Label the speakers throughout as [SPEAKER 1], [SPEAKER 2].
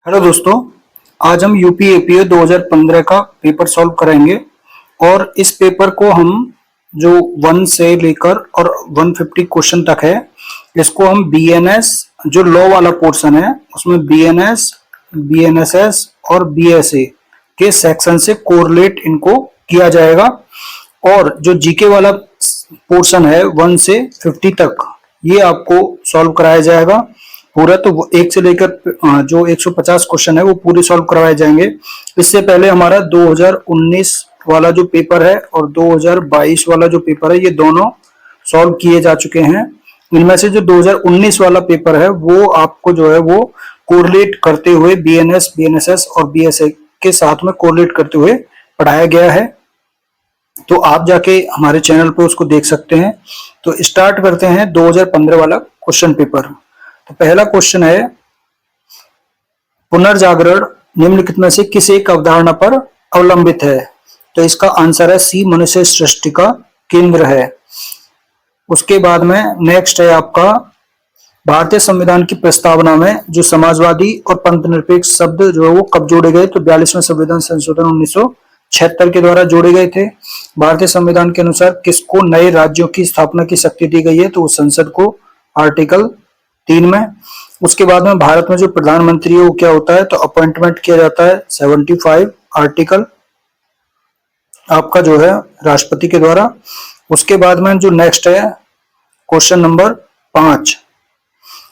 [SPEAKER 1] Hello दोस्तों, आज हम यूपीएपीए 2015 का पेपर सॉल्व करेंगे। और इस पेपर को हम जो 1 से लेकर और 150 क्वेश्चन तक है, इसको हम बीएनएस जो लॉ वाला पोर्शन है उसमें बीएनएस, बीएनएसएस और बीएसए के सेक्शन से कोरिलेट इनको किया जाएगा। और जो जीके वाला पोर्शन है 1 से 50 तक, ये आपको सॉल्व कराया जाएगा पूरा। तो वो 1 से लेकर जो 150 क्वेश्चन है वो पूरे सॉल्व करवाए जाएंगे। इससे पहले हमारा 2019 वाला जो पेपर है और 2022 वाला जो पेपर है, ये दोनों सॉल्व किए जा चुके हैं। इनमें से जो 2019 वाला पेपर है वो आपको जो है वो कोरिलेट करते हुए बीएनएस, बीएनएसएस और बीएसए के साथ में कोरिलेट करते हुए पढ़ाया गया है। तो आप जाके हमारे चैनल पे उसको देख सकते हैं। तो स्टार्ट करते हैं 2015 वाला क्वेश्चन पेपर। तो पहला क्वेश्चन है, पुनर्जागरण निम्नलिखित में से किस एक अवधारणा पर अवलंबित है? तो इसका आंसर है सी, मनुष्य सृष्टि का केंद्र है। उसके बाद में नेक्स्ट है आपका, भारतीय संविधान की प्रस्तावना में जो समाजवादी और पंथनिरपेक्ष शब्द जो है वो कब जोड़े गए? तो 42वें संविधान संशोधन 1976 के द्वारा जोड़े गए थे। भारतीय संविधान के अनुसार किसको नए राज्यों की स्थापना की शक्ति दी गई है? तो संसद को, आर्टिकल 3 में। उसके बाद में भारत में जो प्रधानमंत्री है वो क्या होता है? तो अपॉइंटमेंट किया जाता है 75 आर्टिकल आपका जो है राष्ट्रपति के द्वारा। उसके बाद में जो नेक्स्ट है क्वेश्चन नंबर 5,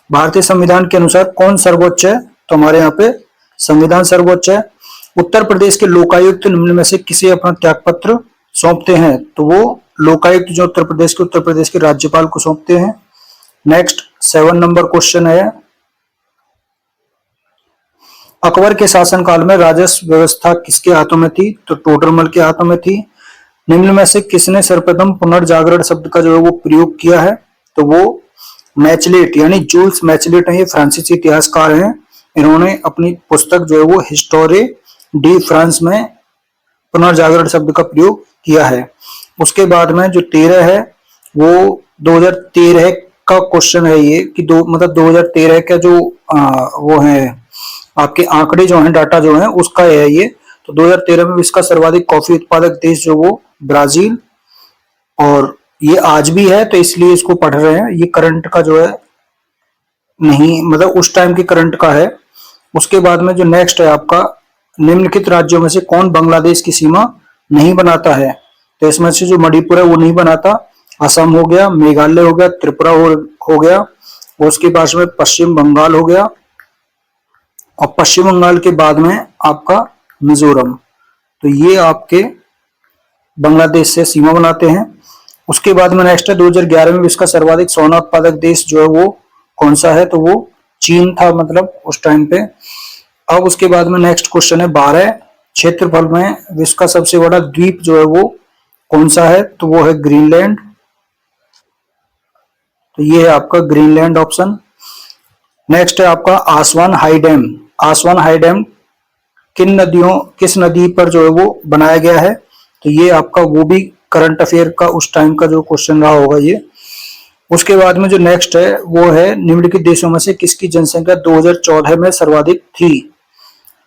[SPEAKER 1] भारतीय संविधान के अनुसार कौन सर्वोच्च है? तो हमारे यहाँ पे संविधान सर्वोच्च है। उत्तर प्रदेश के लोकायुक्त निम्न में से किसे अपना त्यागपत्र सौंपते हैं? तो वो लोकायुक्त जो उत्तर प्रदेश के राज्यपाल को सौंपते हैं। नेक्स्ट 7 नंबर क्वेश्चन है, अकबर के शासनकाल में राजस्व व्यवस्था किसके हाथों में थी? तो टोडरमल के हाथों में थी। निम्न में से किसने सर्वप्रथम पुनर्जागरण शब्द का जो है वो प्रयोग किया है? तो वो मैचलेट यानी जूल्स मैचलेट है, ये फ्रांसीसी इतिहासकार हैं। इन्होंने अपनी पुस्तक जो है वो हिस्टोरी डी फ्रांस में पुनर्जागरण शब्द का प्रयोग किया है। उसके बाद में जो 13 है वो 2013 का क्वेश्चन है ये कि 2013 का जो वो है आपके आंकड़े जो हैं, डाटा जो है उसका है ये। तो 2013 में विश्व का सर्वाधिक कॉफी उत्पादक देश जो वो ब्राजील, और ये आज भी है तो इसलिए इसको पढ़ रहे हैं। ये करंट का जो है नहीं, मतलब उस टाइम के करंट का है। उसके बाद में जो नेक्स्ट है आपका, निम्नलिखित राज्यों में से कौन बांग्लादेश की सीमा नहीं बनाता है? तो इसमें से जो मणिपुर है वो नहीं बनाता, असम हो गया, मेघालय हो गया, त्रिपुरा हो गया, उसके पास में पश्चिम बंगाल हो गया, और पश्चिम बंगाल के बाद में आपका मिजोरम। तो ये आपके बांग्लादेश से सीमा बनाते हैं। उसके बाद में नेक्स्ट है 2011 में विश्व का सर्वाधिक सोना उत्पादक देश जो है वो कौन सा है? तो वो चीन था, मतलब उस टाइम पे। अब उसके बाद में नेक्स्ट क्वेश्चन है 12, क्षेत्रफल में विश्व का सबसे बड़ा द्वीप जो है वो कौन सा है? तो वो है ग्रीनलैंड। तो ये है आपका ग्रीनलैंड ऑप्शन। नेक्स्ट है आपका आसवान हाई डैम। आसवान हाई डैम किस नदी पर जो है वो बनाया गया है? तो ये आपका वो भी करंट अफेयर का उस टाइम का जो क्वेश्चन रहा होगा ये। उसके बाद में जो नेक्स्ट है वो है, निम्नलिखित देशों में से किसकी जनसंख्या 2014 में सर्वाधिक थी?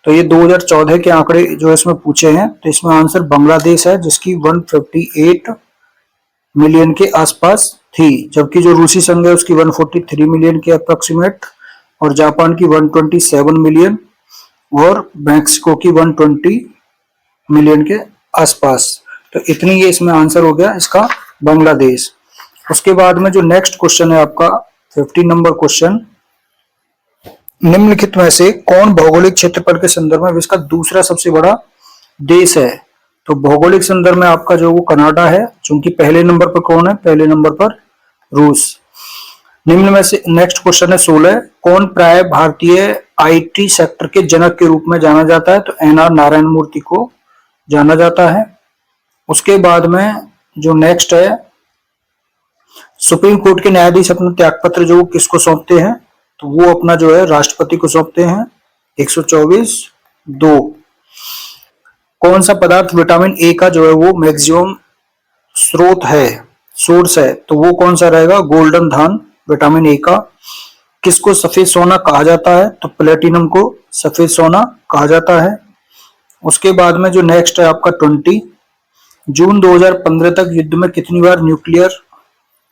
[SPEAKER 1] तो ये 2014 के आंकड़े जो इसमें पूछे हैं, तो इसमें आंसर बांग्लादेश है जिसकी 158 मिलियन के आसपास थी, जबकि जो रूसी संघ है उसकी 143 मिलियन के अप्रोक्सीमेट, और जापान की 127 मिलियन, और मैक्सिको की 120 मिलियन के आसपास। तो इतनी ये इसमें आंसर हो गया इसका, बांग्लादेश। उसके बाद में जो नेक्स्ट क्वेश्चन है आपका 15 नंबर क्वेश्चन, निम्नलिखित में से कौन भौगोलिक क्षेत्रफल के संदर्भ में विश्व का दूसरा सबसे बड़ा देश है? तो भौगोलिक संदर्भ में आपका जो वो कनाडा है, क्योंकि पहले नंबर पर कौन है? पहले नंबर पर रूस। निम्न में से नेक्स्ट क्वेश्चन है 16, कौन प्राय भारतीय आईटी सेक्टर के जनक के रूप में जाना जाता है? तो एनआर नारायण मूर्ति को जाना जाता है। उसके बाद में जो नेक्स्ट है, सुप्रीम कोर्ट के न्यायाधीश अपना त्यागपत्र जो किसको सौंपते हैं? तो वो अपना जो है राष्ट्रपति को सौंपते हैं। 124(2) कौन सा पदार्थ विटामिन ए का जो है वो मैक्सिमम स्रोत है, सोर्स है? तो वो कौन सा रहेगा? गोल्डन धान विटामिन ए का। किसको सफेद सोना कहा जाता है? तो प्लेटिनम को सफेद सोना कहा जाता है। उसके बाद में जो नेक्स्ट है आपका 20, जून 2015 तक युद्ध में कितनी बार न्यूक्लियर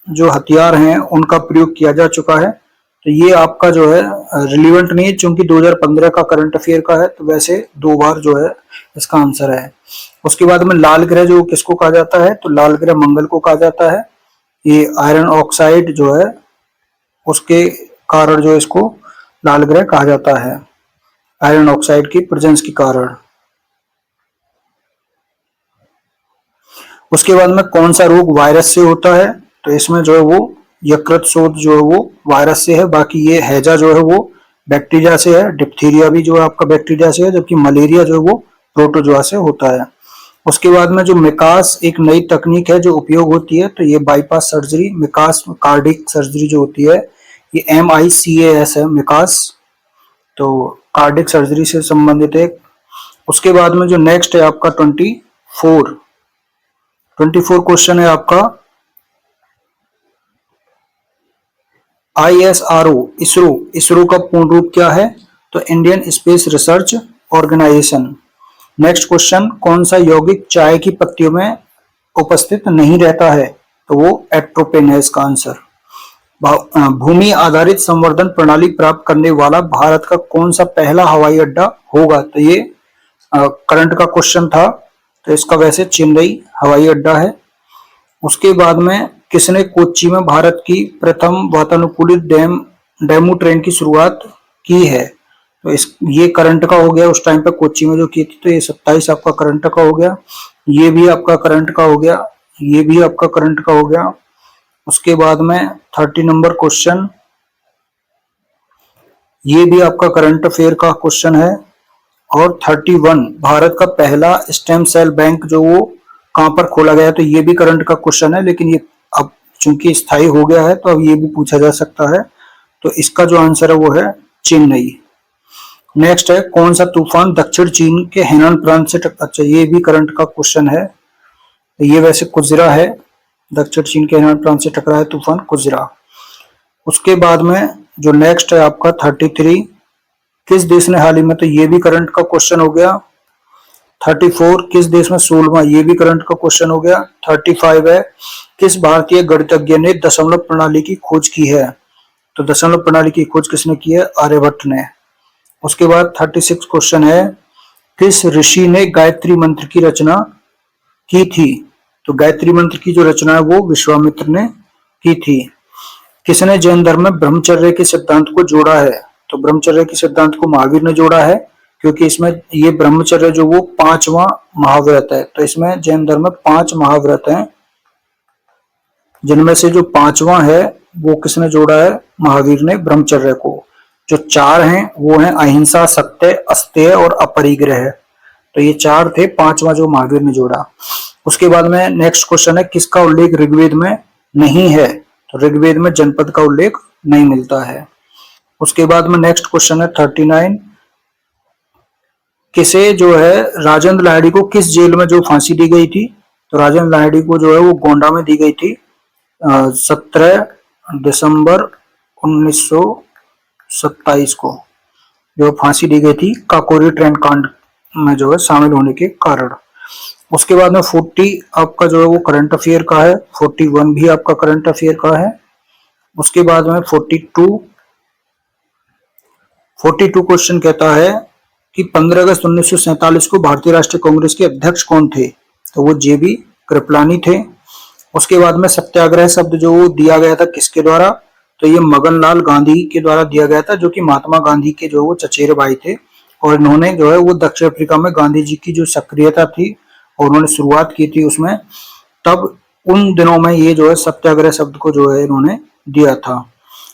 [SPEAKER 1] जो हथियार हैं उनका प्रयोग किया जा चुका है। तो ये आपका जो है रिलीवेंट नहीं है, क्योंकि 2015 का करंट अफेयर का है, तो वैसे 2 बार जो है इसका आंसर है। उसके बाद में लाल ग्रह जो किसको कहा जाता है, तो लाल ग्रह मंगल को कहा जाता है। ये आयरन ऑक्साइड जो है उसके कारण जो इसको लाल ग्रह कहा जाता है, आयरन ऑक्साइड की प्रेजेंस के कारण। उसके बाद में कौन सा रोग वायरस से होता है, तो इसमें जो है वो यकृत शोथ जो है वो वायरस से है, बाकी ये हैजा जो है वो बैक्टीरिया से है, डिप्थीरिया भी जो है आपका बैक्टीरिया से है, जबकि मलेरिया जो है वो प्रोटोजोआ से होता है। उसके बाद में जो मिकास एक नई तकनीक है जो उपयोग होती है, तो ये बाईपास सर्जरी, मिकास कार्डिक सर्जरी जो होती है, ये MICAS है मिकास, तो कार्डिक सर्जरी से संबंधित है। उसके बाद में जो नेक्स्ट है आपका 24 क्वेश्चन है आपका, ISRO इसरो का पूर्ण रूप क्या है, तो Indian space research organisation. Next question, कौन सा यौगिक चाय की पत्तियों में उपस्थित नहीं रहता है, तो वो एट्रोपिन है इसका आंसर। भूमि आधारित संवर्धन प्रणाली प्राप्त करने वाला भारत का कौन सा पहला हवाई अड्डा होगा, तो ये करंट का क्वेश्चन था, तो इसका वैसे चेन्नई हवाई अड्डा है। उसके बाद में किसने कोच्चि में भारत की प्रथम वातानुकूलित डेमू ट्रेन की शुरुआत की है, तो ये करंट का हो गया, उस टाइम पे कोच्चि में जो की थी, तो ये 27 आपका करंट का हो गया, ये भी आपका करंट का हो गया, ये भी आपका करंट का हो गया। उसके बाद में 30 नंबर क्वेश्चन, ये भी आपका करंट अफेयर का क्वेश्चन है। और 31, भारत का पहला स्टेम सेल बैंक जो वो कहां पर खोला गया, तो ये भी करंट का क्वेश्चन है, लेकिन ये अब चूंकि स्थायी हो गया है तो अब ये भी पूछा जा सकता है, तो इसका जो आंसर है वो है चेन्नई। नेक्स्ट है, कौन सा तूफान दक्षिण चीन के हेनान प्रांत से अच्छा, ये भी करंट का क्वेश्चन है, ये वैसे कुजरा है, दक्षिण चीन के हेनान प्रांत से टकरा है तूफान कुजरा। उसके बाद में जो नेक्स्ट है आपका 33, किस देश ने हाल ही में, तो ये भी करंट का क्वेश्चन हो गया। 34, किस देश में 16वां, ये भी करंट का क्वेश्चन हो गया। 35 है, किस भारतीय गणितज्ञ ने दशमलव प्रणाली की खोज की है, तो दशमलव प्रणाली की खोज किसने की है, आर्यभट्ट ने। उसके बाद 36 क्वेश्चन है, किस ऋषि ने गायत्री मंत्र की रचना की थी, तो गायत्री मंत्र की जो रचना है वो विश्वामित्र ने की थी। किसने जैन धर्म में ब्रह्मचर्य के सिद्धांत को जोड़ा है, तो ब्रह्मचर्य के सिद्धांत को महावीर ने जोड़ा है, क्योंकि इसमें ये ब्रह्मचर्य जो वो 5वां महाव्रत है, तो इसमें जैन धर्म में 5 महाव्रत हैं, जिनमें से जो 5वां है वो किसने जोड़ा है, महावीर ने ब्रह्मचर्य को। जो 4 हैं वो हैं अहिंसा, सत्य, अस्तेय और अपरिग्रह, तो ये 4 थे, 5वां जो महावीर ने जोड़ा। उसके बाद में नेक्स्ट क्वेश्चन है, किसका उल्लेख ऋग्वेद में नहीं है, तो ऋग्वेद में जनपद का उल्लेख नहीं मिलता है। उसके बाद में नेक्स्ट क्वेश्चन है 39, किसे जो है राजेंद्र लाहिड़ी को किस जेल में जो फांसी दी गई थी, तो राजेंद्र लाहिड़ी को जो है वो गोंडा में दी गई थी 17 दिसंबर 1927 को जो फांसी दी गई थी काकोरी ट्रेन कांड में जो है शामिल होने के कारण। उसके बाद में 40 आपका जो है वो करंट अफेयर का है, 41 भी आपका करंट अफेयर का है। उसके बाद में 42 क्वेश्चन कहता है कि 15 अगस्त 1947 को भारतीय राष्ट्रीय कांग्रेस के अध्यक्ष कौन थे, तो वो JB कृपलानी थे। उसके बाद में सत्याग्रह शब्द जो वो दिया गया था किसके द्वारा, तो ये मगनलाल गांधी के द्वारा दिया गया था, जो कि महात्मा गांधी के जो वो चचेरे भाई थे, और इन्होंने जो है वो दक्षिण अफ्रीका में गांधी जी की जो सक्रियता थी और उन्होंने शुरुआत की थी उसमें, तब उन दिनों में ये जो है सत्याग्रह शब्द को जो है इन्होंने दिया था।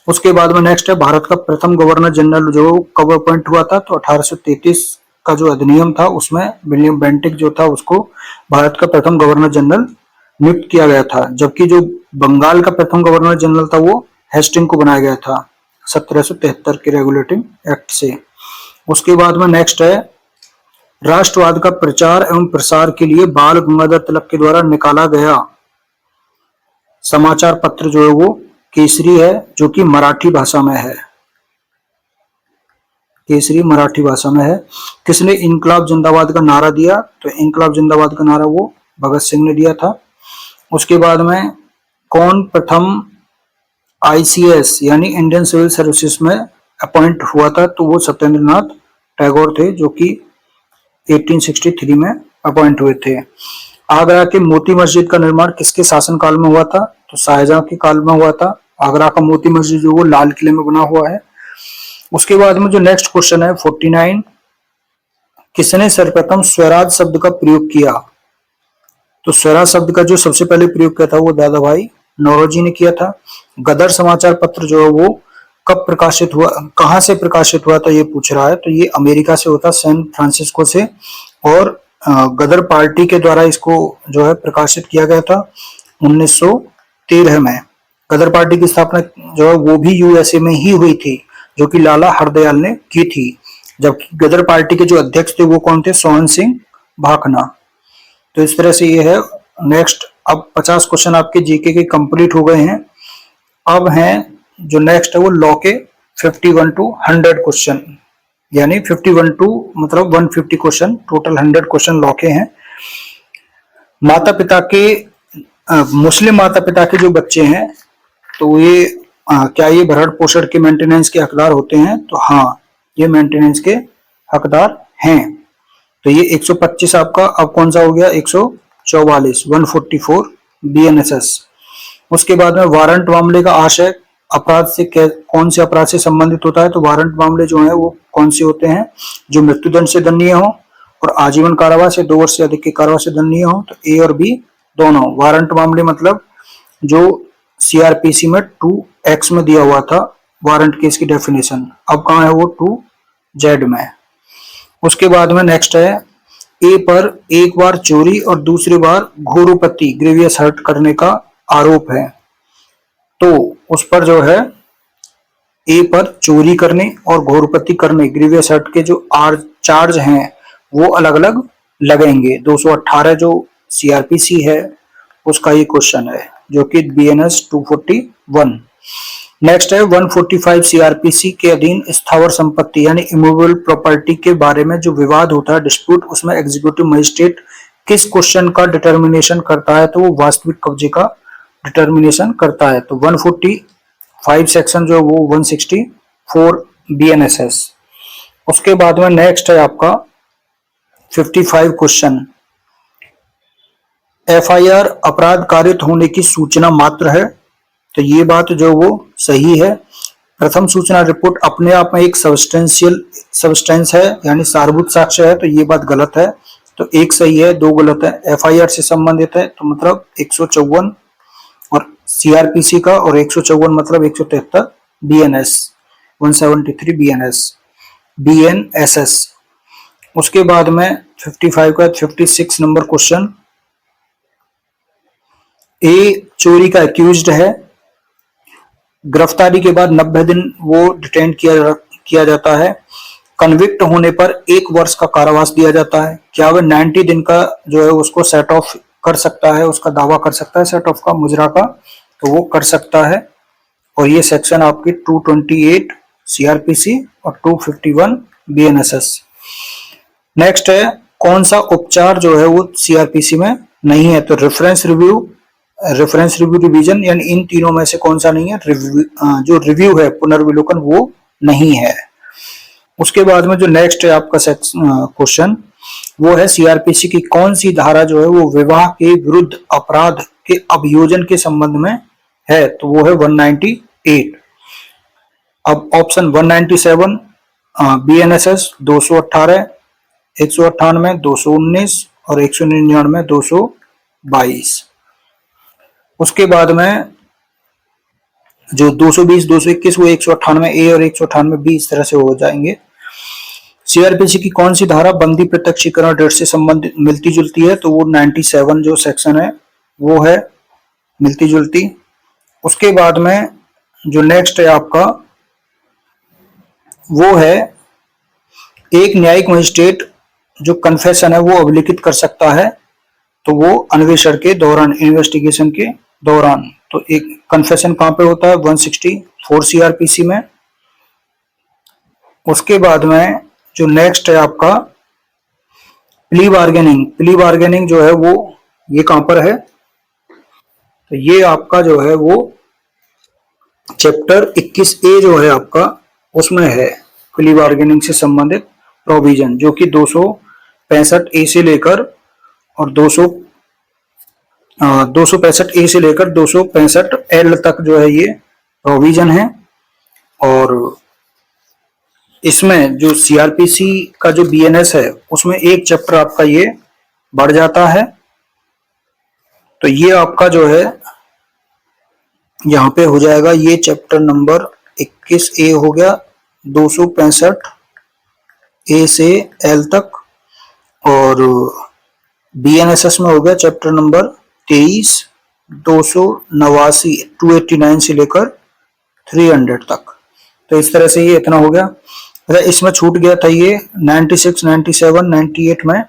[SPEAKER 1] उसके बाद में नेक्स्ट है, भारत का प्रथम गवर्नर जनरल जो कब अपॉइंट हुआ था, तो 1833 का जो अधिनियम था उसमें विलियम बेंटिक जो था उसको भारत का प्रथम गवर्नर जनरल नियुक्त किया गया था, जबकि जो बंगाल का प्रथम गवर्नर जनरल था वो हेस्टिंग को बनाया गया था 1773 के रेगुलेटिंग एक्ट से। उसके बाद में नेक्स्ट है, राष्ट्रवाद का प्रचार एवं प्रसार के लिए बाल गंगाधर तिलक के द्वारा निकाला गया समाचार पत्र जो है वो केसरी है, जो कि मराठी भाषा में है। केसरी मराठी भाषा में है। किसने इनकलाब जिंदाबाद का नारा दिया? तो इनकलाब जिंदाबाद का नारा वो भगत सिंह ने दिया था। उसके बाद में कौन प्रथम आईसीएस यानी इंडियन सिविल सर्विसेज में अपॉइंट हुआ था? तो वो सत्येंद्र नाथ टैगोर थे, जो कि 1863 में अपॉइंट हुए थे। आगरा के मोती मस्जिद का निर्माण किसके शासनकाल में हुआ था? तो शाहजहां के काल में हुआ था। आगरा का मोती मस्जिद जो वो लाल किले में बना हुआ है। उसके बाद में जो नेक्स्ट क्वेश्चन है 49, किसने सर्वप्रथम स्वराज शब्द का प्रयोग किया? तो स्वराज शब्द का जो सबसे पहले प्रयोग किया था वो दादा भाई नौरोजी ने किया था। गदर समाचार पत्र जो है वो कब प्रकाशित हुआ, कहां से प्रकाशित हुआ था ये पूछ रहा है। तो ये अमेरिका से होता, सैन फ्रांसिस्को से, और गदर पार्टी के द्वारा इसको जो है प्रकाशित किया गया था 1913 में। गदर पार्टी की स्थापना जो है वो भी यूएसए में ही हुई थी, जो कि लाला हरदयाल ने की थी। जबकि गदर पार्टी के जो अध्यक्ष थे वो कौन थे? सोहन सिंह भाखना। तो इस तरह से ये है। नेक्स्ट अब 50 क्वेश्चन आपके जीके के कंप्लीट हो गए हैं। अब हैं जो नेक्स्ट है वो लॉ के 51 टू 100 क्वेश्चन, यानी 51 टू मतलब 150 क्वेश्चन, टोटल 100 क्वेश्चन लॉ के हैं। माता पिता के मुस्लिम माता पिता के जो बच्चे हैं तो ये क्या ये भरण पोषण के मेंटेनेंस के हकदार होते हैं? तो हाँ, ये मेंटेनेंस के हकदार हैं। तो ये 125 आपका अब कौन सा हो गया? 144 144 बीएनएसएस। उसके बाद में वारंट मामले का आशय अपराध से कौन से अपराध से संबंधित होता है? तो वारंट मामले जो है वो कौन से होते हैं? जो मृत्युदंड से दंडनीय हो और आजीवन कारावास या 2 वर्ष से अधिक के कारावास से दंडनीय हो। तो ए और बी दोनों वारंट मामले, मतलब जो सीआरपीसी में 2X में दिया हुआ था वारंट केस की डेफिनेशन, अब कहाँ है वो 2Z में। उसके बाद में नेक्स्ट है ए पर एक बार चोरी और दूसरी बार घोरोपत्ति ग्रेवियस हर्ट करने का आरोप है। तो उस पर जो है ए पर चोरी करने और घोरोपत्ति करने ग्रेवियस हर्ट के जो चार्ज हैं वो अलग अलग लगेंगे। 218 जो सीआरपीसी है उसका ये क्वेश्चन है, जो कि बीएनएस 241। नेक्स्ट है 145 सीआरपीसी के अधीन स्थावर संपत्ति यानी इमूवेबल प्रॉपर्टी के बारे में जो विवाद होता है, डिस्प्यूट, उसमें एग्जीक्यूटिव मजिस्ट्रेट किस क्वेश्चन का डिटर्मिनेशन करता है? तो वो वास्तविक कब्जे का डिटर्मिनेशन करता है। तो 145 सेक्शन जो वो 164 बीएनएसएस। उसके बाद में नेक्स्ट है आपका 55 क्वेश्चन, एफआईआर अपराध कारित होने की सूचना मात्र है। तो ये बात जो वो सही है। प्रथम सूचना रिपोर्ट अपने आप में एक सब्सटेंस है यानी सारभूत साक्ष्य है, तो ये बात गलत है। तो एक सही है, 2 गलत है। एफआईआर से संबंधित है तो मतलब 154 और सीआरपीसी का, और 154 मतलब 173 बीएनएस 173 बीएनएसएस। उसके बाद में 55 का 56 नंबर क्वेश्चन, ए चोरी का एक्यूज्ड है, गिरफ्तारी के बाद 90 दिन वो डिटेन किया जाता है, कन्विक्ट होने पर 1 वर्ष का कारावास दिया जाता है। क्या वह 90 दिन का जो है उसको सेट ऑफ कर सकता है, उसका दावा कर सकता है सेट ऑफ का, मुजरा का? तो वो कर सकता है। और ये सेक्शन आपकी 228 सीआरपीसी और 251 बीएनएसएस। नेक्स्ट है कौन सा उपचार जो है वो सीआरपीसी में नहीं है? तो रेफरेंस रिव्यू रिवीजन, यानी इन तीनों में से कौन सा नहीं है? जो रिव्यू है, पुनर्विलोकन, वो नहीं है। उसके बाद में जो नेक्स्ट है आपका क्वेश्चन वो है सीआरपीसी की कौन सी धारा जो है वो विवाह के विरुद्ध अपराध के अभियोजन के संबंध में है? तो वो है 198। अब ऑप्शन 197 बीएनएसएस 218, 198, 219 और 199, 222। उसके बाद में जो 220, 221 वो 198 ए और 198 बी इस तरह से हो जाएंगे। सीआरपीसी की कौन सी धारा बंदी प्रत्यक्षीकरण डेट से संबंधित मिलती जुलती है? तो वो 97 जो सेक्शन है वो है मिलती जुलती। उसके बाद में जो नेक्स्ट है आपका वो है एक न्यायिक मजिस्ट्रेट जो कन्फेशन है वो अभिलिखित कर सकता है, तो वो अन्वेषण के दौरान, इन्वेस्टिगेशन के दौरान। तो एक कन्फेशन कहां पे होता है? 164 सीआरपीसी में। उसके बाद में जो नेक्स्ट है आपका प्ली बार्गेनिंग। प्ली बार्गेनिंग जो है वो ये कहां पर है, तो ये आपका जो है वो चैप्टर 21A जो है आपका उसमें है प्ली बार्गेनिंग से संबंधित प्रोविजन, जो कि 265A से लेकर और 265A से लेकर 265L तक जो है ये प्रोविजन है। और इसमें जो सीआरपीसी का जो बीएनएस है उसमें एक चैप्टर आपका ये बढ़ जाता है। तो ये आपका जो है यहाँ पे हो जाएगा, ये चैप्टर नंबर 21A हो गया 265A से L तक, और बीएनएसएस में हो गया चैप्टर नंबर 23 289 289 से लेकर 300 तक। तो इस तरह से ये इतना हो गया। अच्छा, इसमें छूट गया था ये 96 97 98 में,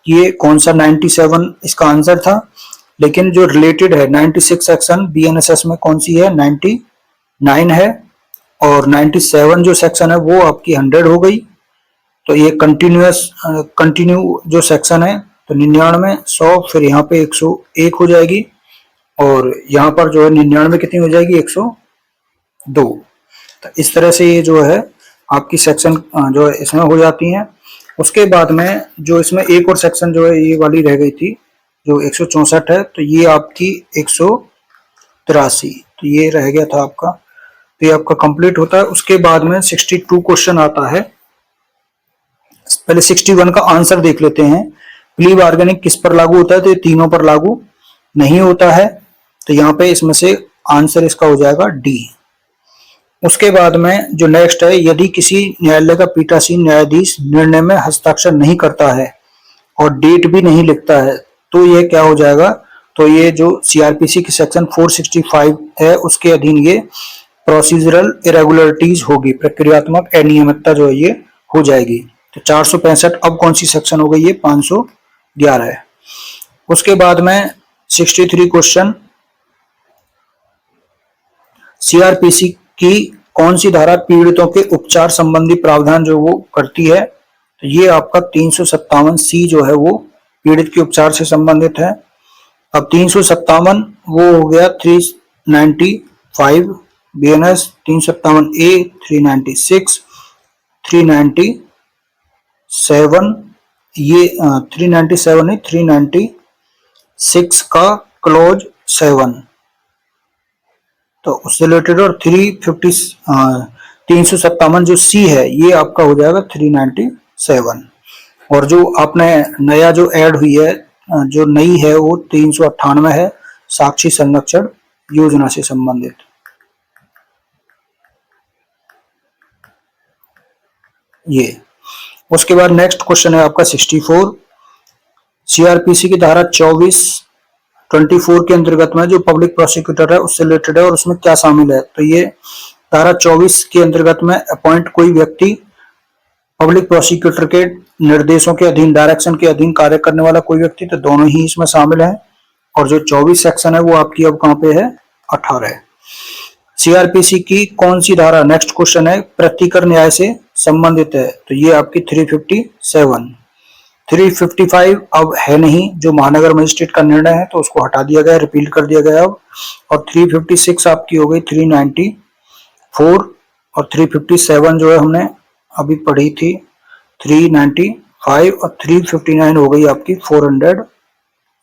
[SPEAKER 1] ये कौन सा 97 इसका आंसर था, लेकिन जो रिलेटेड है 96 सेक्शन बीएनएसएस में कौन सी है 99 है, और 97 जो सेक्शन है वो आपकी 100 हो गई। तो ये कंटिन्यू जो सेक्शन है तो 99 100, फिर यहाँ पे 101 हो जाएगी, और यहाँ पर जो है 99 कितनी हो जाएगी 102। तो इस तरह से ये जो है आपकी सेक्शन जो है इसमें हो जाती हैं। उसके बाद में जो इसमें एक और सेक्शन जो है ये वाली रह गई थी जो 164 है, तो ये आपकी 183, तो ये रह गया था आपका, तो ये आपका कंप्लीट होता है। उसके बाद में 62 क्वेश्चन आता है। पहले 61 का आंसर देख लेते हैं। प्ली बार्गेनिंग किस पर लागू होता है, तो ये तीनों पर लागू नहीं होता है, तो यहाँ पे इसमें से आंसर इसका हो जाएगा डी। उसके बाद में जो नेक्स्ट है, यदि किसी न्यायालय का पीठासीन न्यायाधीश निर्णय में हस्ताक्षर नहीं करता है और डेट भी नहीं लिखता है तो ये क्या हो जाएगा, तो ये जो सीआरपीसी की सेक्शन 465 है उसके अधीन ये प्रोसीजरल इरेगुलरिटीज होगी, प्रक्रियात्मक अनियमितता जो है ये हो जाएगी। तो 465 अब कौन सी सेक्शन हो गई, ये 511 है। उसके बाद में 63 क्वेश्चन, सीआरपीसी की कौन सी धारा पीड़ितों के उपचार संबंधी प्रावधान जो वो करती है, तो ये आपका 357C जो है वो पीड़ित के उपचार से संबंधित है। अब 357 वो हो गया 395 बीएनएस, 357A 396 397, ये 397 है 396 का क्लोज 7 तो उससे रिलेटेड, और 357 जो सी है ये आपका हो जाएगा 397। और जो आपने नया जो ऐड हुई है जो नई है वो 398 है, साक्षी संरक्षण योजना से संबंधित। ये उसके बाद नेक्स्ट क्वेश्चन है आपका 64। सीआरपीसी की धारा 24 के अंतर्गत में जो पब्लिक प्रोसिक्यूटर है उससे रिलेटेड है, और उसमें क्या शामिल है, तो ये धारा 24 के अंतर्गत में अपॉइंट कोई व्यक्ति पब्लिक प्रोसिक्यूटर के निर्देशों के अधीन, डायरेक्शन के अधीन कार्य करने वाला कोई व्यक्ति, तो दोनों ही इसमें शामिल है। और जो 24 सेक्शन है वो आपकी अब कहां पे है 18 है। सीआरपीसी की कौन सी धारा, नेक्स्ट क्वेश्चन है, प्रतिकर न्याय से संबंधित है, तो ये आपकी 357। 355 अब है नहीं, जो महानगर मजिस्ट्रेट का निर्णय है तो उसको हटा दिया गया, रिपील कर दिया गया अब। और 356 आपकी हो गई 394, और 357 जो है हमने अभी पढ़ी थी 395, और 359 हो गई आपकी 400।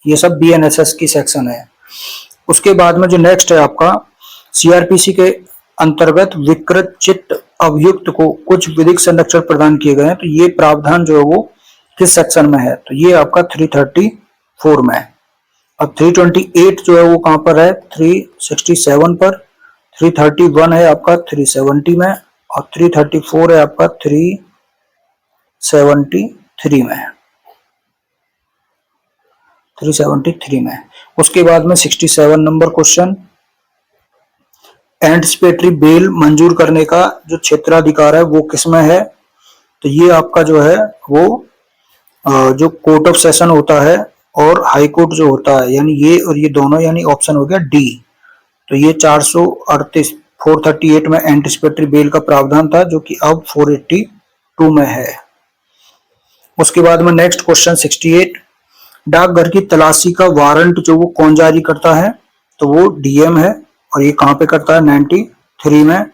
[SPEAKER 1] ये सब बीएनएसएस की सेक्शन है। उसके बाद में जो नेक्स्ट है आपका, सीआरपीसी के अंतर्गत विकृत चित्त अभियुक्त को कुछ विधिक संरक्षण प्रदान किए गए हैं, तो ये प्रावधान जो है वो किस सेक्शन में है, तो ये आपका 334 में है। अब 328 जो है वो कहां पर है 367 पर, 331 है आपका 370 में, और 334 है आपका 373 में, 373 में। उसके बाद में 67 नंबर क्वेश्चन, एंटिसिपेटरी बेल मंजूर करने का जो क्षेत्राधिकार है वो किसमें है, तो ये आपका जो है वो जो कोर्ट ऑफ सेशन होता है और हाई कोर्ट जो होता है, यानी ये और ये दोनों, यानी ऑप्शन हो गया डी। तो ये 438 438 में एंटिसिपेटरी बेल का प्रावधान था, जो कि अब 482 में है। उसके बाद में नेक्स्ट क्वेश्चन 68, डाकघर की तलाशी का वारंट जो वो कौन जारी करता है, तो वो डीएम है, और ये कहां पे करता है, 93 में।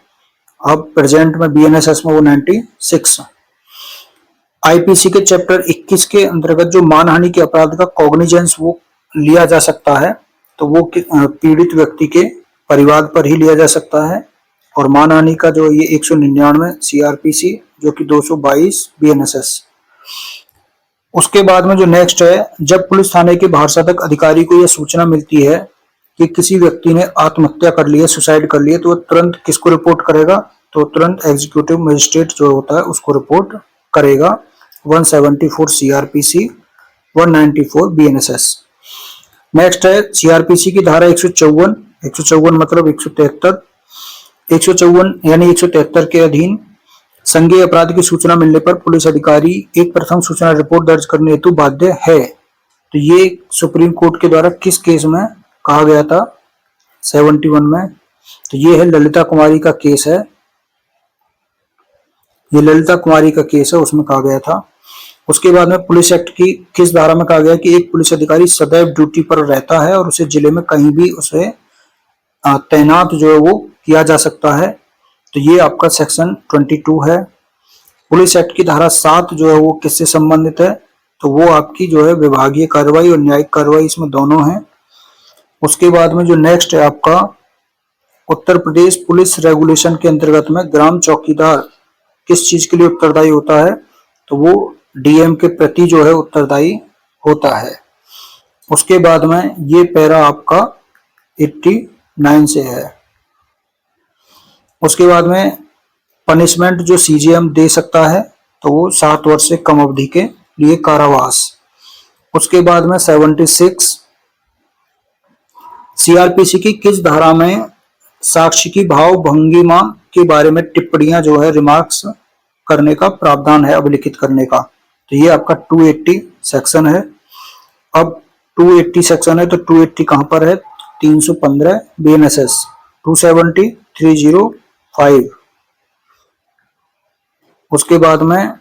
[SPEAKER 1] अब प्रेजेंट में बीएनएसएस में वो 96। आईपीसी के चैप्टर 21 के अंतर्गत जो मानहानि के अपराध का कॉग्निजेंस वो लिया जा सकता है, तो वो पीड़ित व्यक्ति के परिवार पर ही लिया जा सकता है। और मानहानि का जो ये 199 सीआरपीसी, जो कि 222 बीएनएसएस। उसके बाद में जो नेक्स्ट है, जब पुलिस थाने के भारसाधक अधिकारी को यह सूचना मिलती है कि किसी व्यक्ति ने आत्महत्या कर ली है, सुसाइड कर ली है, तो वह तुरंत किसको रिपोर्ट करेगा, तो तुरंत एग्जीक्यूटिव मजिस्ट्रेट जो होता है उसको रिपोर्ट करेगा। 174 सीआरपीसी, 194 बीएनएसएस। नेक्स्ट है सीआरपीसी की धारा 154, 154 मतलब 173, 154 यानी 173 के अधीन संज्ञेय अपराध की सूचना मिलने पर पुलिस अधिकारी एक प्रथम सूचना रिपोर्ट दर्ज करने हेतु बाध्य है। तो ये सुप्रीम कोर्ट के द्वारा किस केस में कहा गया था, 71 में। तो ये है ललिता कुमारी का केस है, ये ललिता कुमारी का केस है, उसमें कहा गया था। उसके बाद में पुलिस एक्ट की किस धारा में कहा गया कि एक पुलिस अधिकारी सदैव ड्यूटी पर रहता है और उसे जिले में कहीं भी उसे तैनात जो है वो किया जा सकता है। तो ये आपका सेक्शन 22 है। पुलिस एक्ट की धारा 7 जो है वो किससे संबंधित है, तो वो आपकी जो है विभागीय कार्रवाई और न्यायिक कार्रवाई, इसमें दोनों हैं। उसके बाद में जो नेक्स्ट है आपका उत्तर प्रदेश पुलिस रेगुलेशन के अंतर्गत में ग्राम चौकीदार किस चीज के लिए उत्तरदायी होता है, तो वो डीएम के प्रति जो है उत्तरदायी होता है। उसके बाद में ये पैरा आपका 89 से है। उसके बाद में पनिशमेंट जो सीजीएम दे सकता है, तो वो 7 वर्ष से कम अवधि के लिए कारावास। उसके बाद में 76 सीआरपीसी की किस धारा में साक्षी की भाव भंगिमा के बारे में टिप्पणियां जो है रिमार्क्स करने का प्रावधान है, अभिलिखित करने का, तो ये आपका 280 सेक्शन है। अब 280 सेक्शन है तो 280 कहां पर है, 315 बीएनएसएस, 270 305। उसके बाद में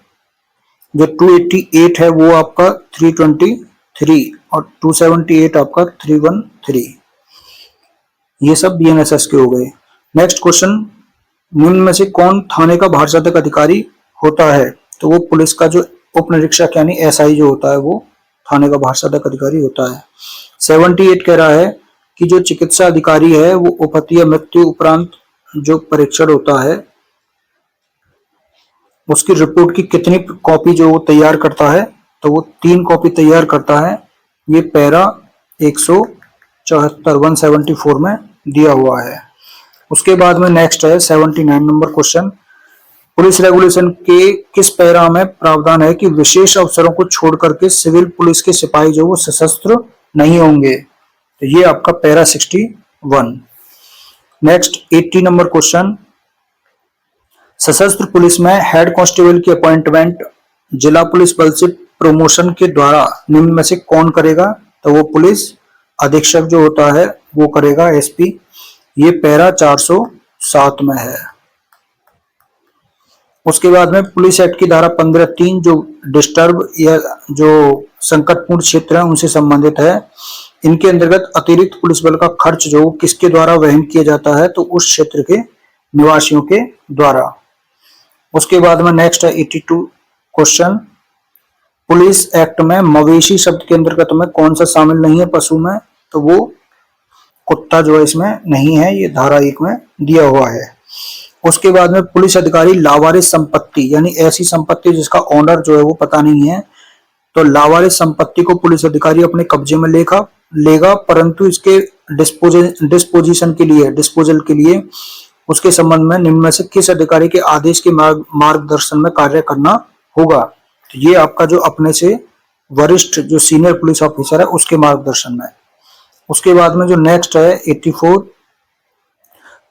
[SPEAKER 1] जो 288 है वो आपका 323 और 278 आपका 313, ये सब बीएनएसएस के हो गए। नेक्स्ट क्वेश्चन, निम्न में से कौन थाने का भारसाधक अधिकारी होता है, तो वो पुलिस का जो उप निरीक्षक यानी एसआई जो होता है वो थाने का भारसाधक अधिकारी होता है। 78 कह रहा है कि जो चिकित्सा अधिकारी है वो उपहत्या मृत्यु उपरांत जो परीक्षण होता है उसकी रिपोर्ट की कितनी कॉपी जो वो तैयार करता है, तो वो 3 कॉपी तैयार करता है। ये पैरा 174 174 में दिया हुआ है। उसके बाद में नेक्स्ट है 79 नंबर क्वेश्चन, पुलिस रेगुलेशन के किस पैरा में प्रावधान है कि विशेष अवसरों को छोड़ करके सिविल पुलिस के सिपाही जो वो सशस्त्र नहीं होंगे, तो ये आपका पैरा 61। नेक्स्ट 80 नंबर क्वेश्चन, सशस्त्र पुलिस में हेड कांस्टेबल की अपॉइंटमेंट जिला पुलिस बल से प्रमोशन के द्वारा निम्न में से कौन करेगा, तो वो पुलिस अधीक्षक जो होता है वो करेगा, एसपी। ये पैरा 407 में है। उसके बाद में पुलिस एक्ट की धारा 15(3) जो डिस्टर्ब या जो संकटपूर्ण क्षेत्र है उनसे संबंधित है। इनके अंतर्गत अतिरिक्त पुलिस बल का खर्च जो किसके द्वारा वहन किया जाता है, तो उस क्षेत्र के निवासियों के द्वारा। उसके बाद में नेक्स्ट है 82 क्वेश्चन, पुलिस एक्ट में मवेशी शब्द के अंतर्गत में कौन सा शामिल नहीं है पशु में, तो वो कुत्ता जो है इसमें नहीं है, ये धारा 1 में दिया हुआ है। उसके बाद में पुलिस अधिकारी लावारिस संपत्ति यानी ऐसी संपत्ति जिसका ओनर जो है वो पता नहीं है, तो लावारिस संपत्ति को पुलिस अधिकारी अपने कब्जे में लेगा, परंतु इसके डिस्पोजिशन डिस्पोजल के लिए उसके संबंध में निम्न में से किस अधिकारी के आदेश के मार्गदर्शन में कार्य करना होगा, तो ये आपका जो अपने से वरिष्ठ जो सीनियर पुलिस ऑफिसर है उसके मार्गदर्शन में। उसके बाद में जो नेक्स्ट है 84,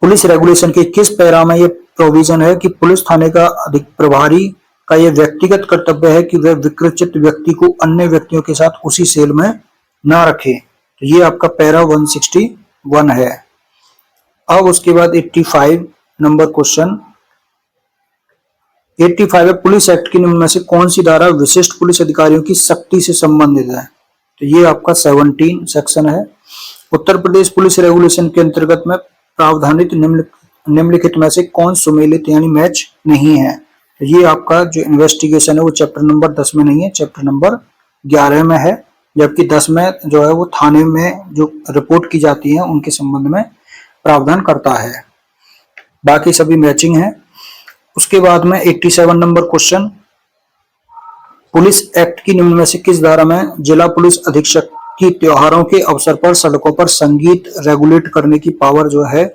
[SPEAKER 1] पुलिस रेगुलेशन के किस पैरा में ये प्रोविजन है कि पुलिस थाने का अधिक प्रभारी का यह व्यक्तिगत कर्तव्य है कि वह विकृत व्यक्ति को अन्य व्यक्तियों के साथ उसी सेल में ना रखे, तो ये आपका पैरा 161 है। अब उसके बाद 85 नंबर क्वेश्चन, 85 है, पुलिस एक्ट की निम्न में से कौन सी धारा विशिष्ट पुलिस अधिकारियों की शक्ति से संबंधित है? तो ये आपका 17 सेक्शन है। उत्तर प्रदेश पुलिस रेगुलेशन के अंतर्गत में प्रावधानित निम्नलिखित में से कौन सुमेलित यानी मैच नहीं है? तो ये आपका जो इन्वेस्टिगेशन है वो चैप्टर नंबर 10 में नहीं है, चैप्टर नंबर 11 में है, जबकि 10 में जो है वो थाने में जो रिपोर्ट की जाती है उनके संबंध में प्रावधान करता है। बाकी सभी मैचिंग है। उसके बाद में 87 नंबर क्वेश्चन, पुलिस एक्ट की निम्न में से किस धारा में जिला पुलिस अधीक्षक की त्योहारों के अवसर पर सड़कों पर संगीत रेगुलेट करने की पावर जो है,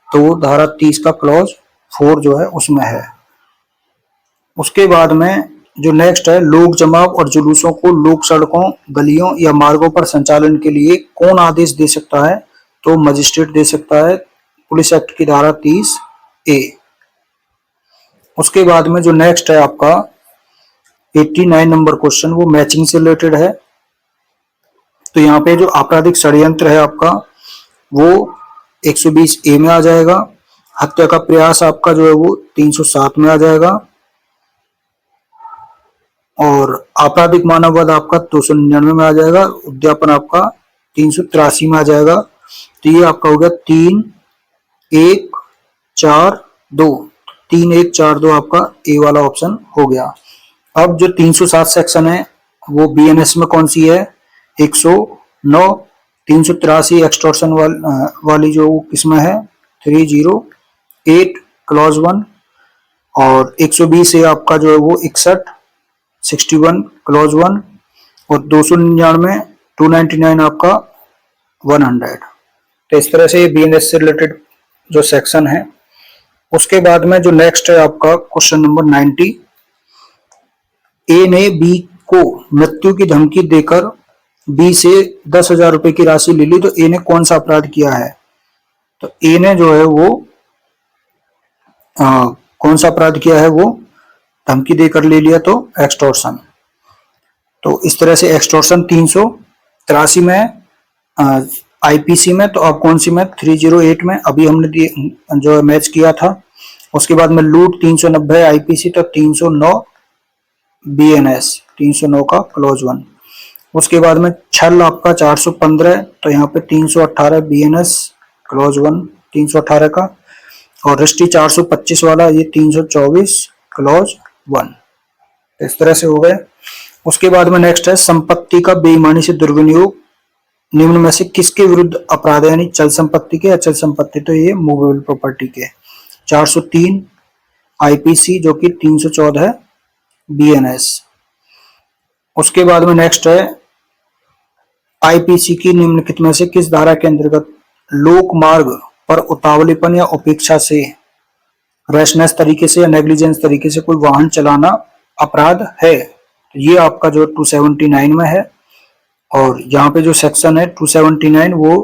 [SPEAKER 1] तो वो धारा 30 का क्लॉज 4 जो है उसमें है। उसके बाद में जो नेक्स्ट है, लोक जमाव और जुलूसों को लोक सड़कों, गलियों या मार्गों पर संचालन के लिए कौन आदेश दे सकता है? तो मजिस्ट्रेट दे सकता है, पुलिस एक्ट की धारा 30A। उसके बाद में जो नेक्स्ट है आपका 89 नंबर क्वेश्चन, वो मैचिंग से रिलेटेड है। तो यहाँ पे जो आपराधिक षड्यंत्र है आपका वो 120A में आ जाएगा। हत्या का प्रयास आपका जो है वो 307 में आ जाएगा, और आपराधिक मानववाद आपका 299 में आ जाएगा। उद्यापन आपका 383 में आ जाएगा। तो ये आपका हो गया 3, 1, 4, 2, 3, 1, 4, 2 आपका ए वाला ऑप्शन हो गया। अब जो 307 सेक्शन है वो बीएनएस में कौन सी है? 109। 383 एक्सटॉर्शन वाली जो किसमें है? 308 क्लॉज 1। और 120 है आपका जो है वो 61 क्लॉज 1। और 299 299 आपका 100। तो इस तरह से ये बीएनएस से रिलेटेड जो सेक्शन है। उसके बाद में जो नेक्स्ट है आपका क्वेश्चन नंबर 90, ए ने बी को मृत्यु की धमकी देकर बी से 10,000 रुपए की राशि ले ली, तो ए ने कौन सा अपराध किया है? तो ए ने जो है वो कौन सा अपराध किया है? वो धमकी देकर ले लिया, तो एक्सटॉर्शन। तो इस तरह से एक्सटॉर्शन 383 में आईपीसी में, तो अब कौन सी में? 308 में अभी हमने जो मैच किया था। उसके बाद में लूट 390 आईपीसी, तो 309 बीएनएस, 309 का क्लॉज 1। उसके बाद में छल आपका 415, तो यहाँ पे 318 बीएनएस क्लॉज 1 318 का। और रिश्ती 425 वाला ये 324 क्लॉज 1। इस तरह से हो गए। उसके बाद में नेक्स्ट है, संपत्ति का बेईमानी से दुर्विनियोग निम्न में से किसके विरुद्ध अपराध है? यानी चल संपत्ति के, अचल संपत्ति, तो ये मूवेबल प्रॉपर्टी के। 403 आईपीसी जो कि 314 बीएनएस। उसके बाद में नेक्स्ट है, आईपीसी की निम्नलिखित में से किस धारा के अंतर्गत लोक मार्ग पर उतावलेपन या उपेक्षा से, रैशनेस तरीके से या नेग्लिजेंस तरीके से कोई वाहन चलाना अपराध है? तो ये आपका जो 279 में है। और यहाँ पे जो सेक्शन है 279 वो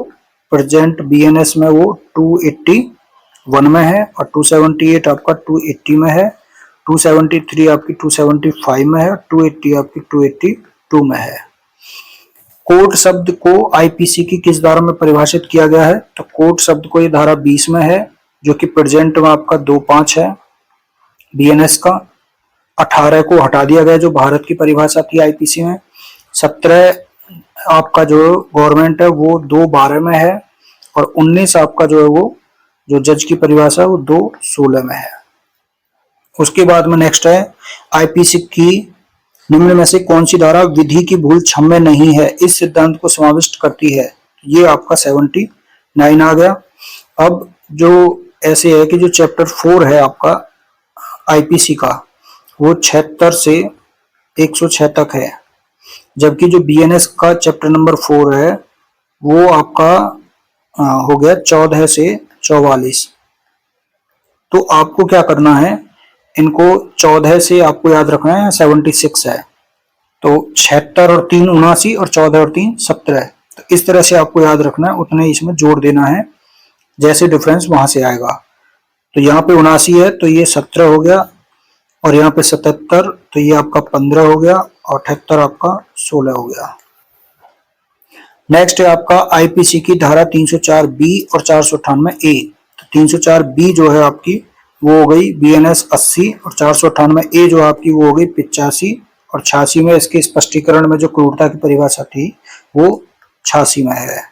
[SPEAKER 1] प्रेजेंट बीएनएस में वो 281 में है, और 278 आपका 280 में है, 273 आपकी 275 में है, 280 आपकी 282 में है। कोर्ट शब्द को आईपीसी की किस धारा में परिभाषित किया गया है? तो कोर्ट शब्द को ये धारा 20 में है, जो कि प्रेजेंट में आपका 25 है बीएनएस का। 18 को हटा दिया गया जो भारत की परिभाषा थी आईपीसी में। 17 आपका जो गवर्नमेंट है वो 212 में है, और 19 आपका जो है वो जो जज की परिभाषा है वो 216 में है। उसके बाद में नेक्स्ट है, आईपीसी की निम्न में से कौन सी धारा विधि की भूल क्षम्य नहीं है, इस सिद्धांत को समाविष्ट करती है? ये आपका 79 आ गया। अब जो ऐसे है कि जो चैप्टर 4 है आपका आईपीसी का वो 76 से 106 तक है, जबकि जो बीएनएस का चैप्टर नंबर 4 है वो आपका हो गया 14 से 44। तो आपको क्या करना है, इनको 14 से आपको याद रखना है 76 है, तो 76 और 3 79, और 14 और 3 17। तो इस तरह से आपको याद रखना है, उतने इसमें जोड़ देना है, जैसे डिफरेंस वहां से आएगा। तो यहाँ पे 79 है तो ये 17 हो गया, और यहाँ पे 77 तो ये आपका 15 हो गया, और 78 आपका 16 हो गया। नेक्स्ट है आपका आईपीसी की धारा 304 बी और 498 ए। 304 बी जो है आपकी वो हो गई BNS 80 और 498 ए जो आपकी वो हो गई 85 और 86 में इसके स्पष्टीकरण में जो क्रूरता की परिभाषा थी वो 86 में है।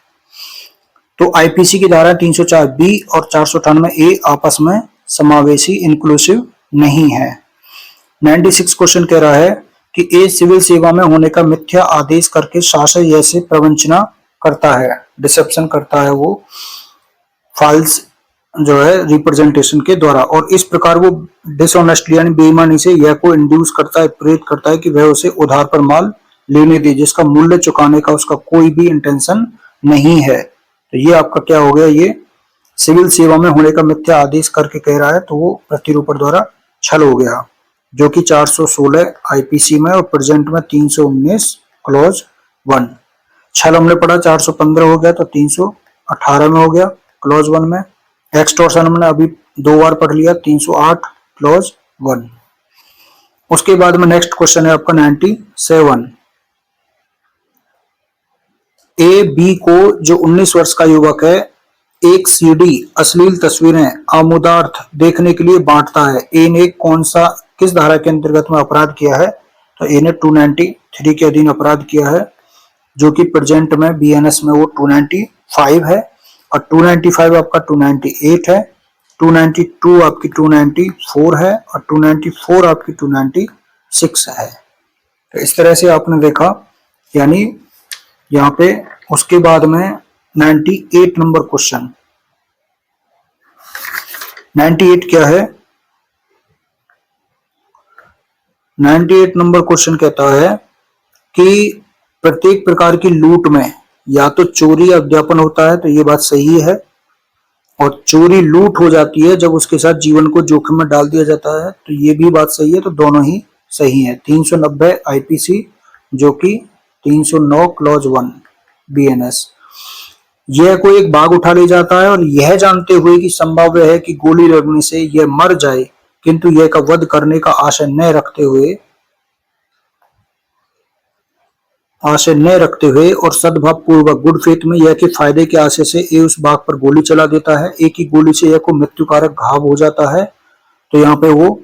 [SPEAKER 1] तो आईपीसी की धारा 304 बी और 498 ए आपस में समावेशी इंक्लूसिव नहीं है। 96 क्वेश्चन कह रहा है कि ए सिविल सेवा में होने का मिथ्या आदेश करके शासक जैसे प्रवंचना करता है, डिसेप्शन करता है वो फॉल्स जो है रिप्रेजेंटेशन के द्वारा, और इस प्रकार वो डिसऑनेस्टली यानी बेईमानी से यह को इंड्यूस करता है, प्रेरित करता है कि वह उसे उधार पर माल लेने दे जिसका मूल्य चुकाने का उसका कोई भी इंटेंशन नहीं है। तो ये आपका क्या हो गया, ये सिविल सेवा में होने का मिथ्या आदेश करके कह रहा है, तो वो प्रतिरूपण द्वारा छल हो गया, जो कि 416 आईपीसी में और प्रेजेंट में 319 क्लॉज 1। छल हमने पढ़ा 415 हो गया, तो 318 में हो गया क्लॉज 1 में। एक्सटॉर्शन हमने अभी 2 बार पढ़ लिया 308 क्लॉज 1। उसके बाद में नेक्स्ट क्वेश्चन है आपका 97। ए बी को जो 19 वर्ष का युवक है एक सीडी अश्लील तस्वीरें आमोदार्थ देखने के लिए बांटता है, ए ने कौन सा किस धारा के अंतर्गत में अपराध किया है, तो ए ने 293 के अधीन अपराध किया है, जो कि प्रेजेंट में बीएनएस में वो 295 है, और 295 आपका 298 है, 292 आपकी 294 है, और 294 आपकी 296 है। तो इस तरह से आपने देखा, यानी यहाँ पे उसके बाद में 98 नंबर क्वेश्चन, 98 क्या है, 98 नंबर क्वेश्चन कहता है कि प्रत्येक प्रकार की लूट में या तो चोरी या अध्यापन होता है, तो ये बात सही है, और चोरी लूट हो जाती है जब उसके साथ जीवन को जोखिम में डाल दिया जाता है, तो ये भी बात सही है, तो दोनों ही सही है। 390 आईपीसी जो कि 309 क्लॉज 1 बीएनएस, यह कोई एक बाघ उठा ले जाता है और यह जानते हुए कि संभाव्य है कि गोली लगने से यह मर जाए, किंतु यह का वध करने का आशय न रखते हुए और सद्भाव पूर्वक गुड फेथ में यह के फायदे के आशय से ए उस बाघ पर गोली चला देता है, एक ही गोली से यह को मृत्युकारक घाव हो जाता है। तो यहाँ पे वो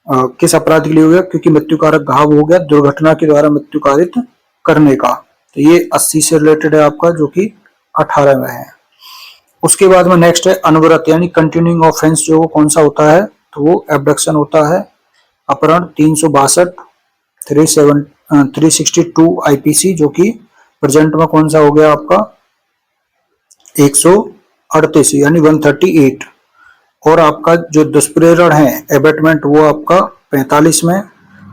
[SPEAKER 1] किस अपराध के लिए हो गया, क्योंकि मृत्युकारक घाव हो गया दुर्घटना के द्वारा मृत्युकारित करने का, तो ये 80 से रिलेटेड है आपका, जो कि 18 में है। उसके बाद में नेक्स्ट है अनवरत यानी कंटिन्यूइंग ऑफेंस, जो कौन सा होता है, तो वो एब्डक्शन होता है, अपहरण 362 362 आईपीसी, जो कि प्रेजेंट में कौन सा हो गया आपका 138 यानी 138, और आपका जो दुष्प्रेरण है एबेटमेंट वो आपका 45 में,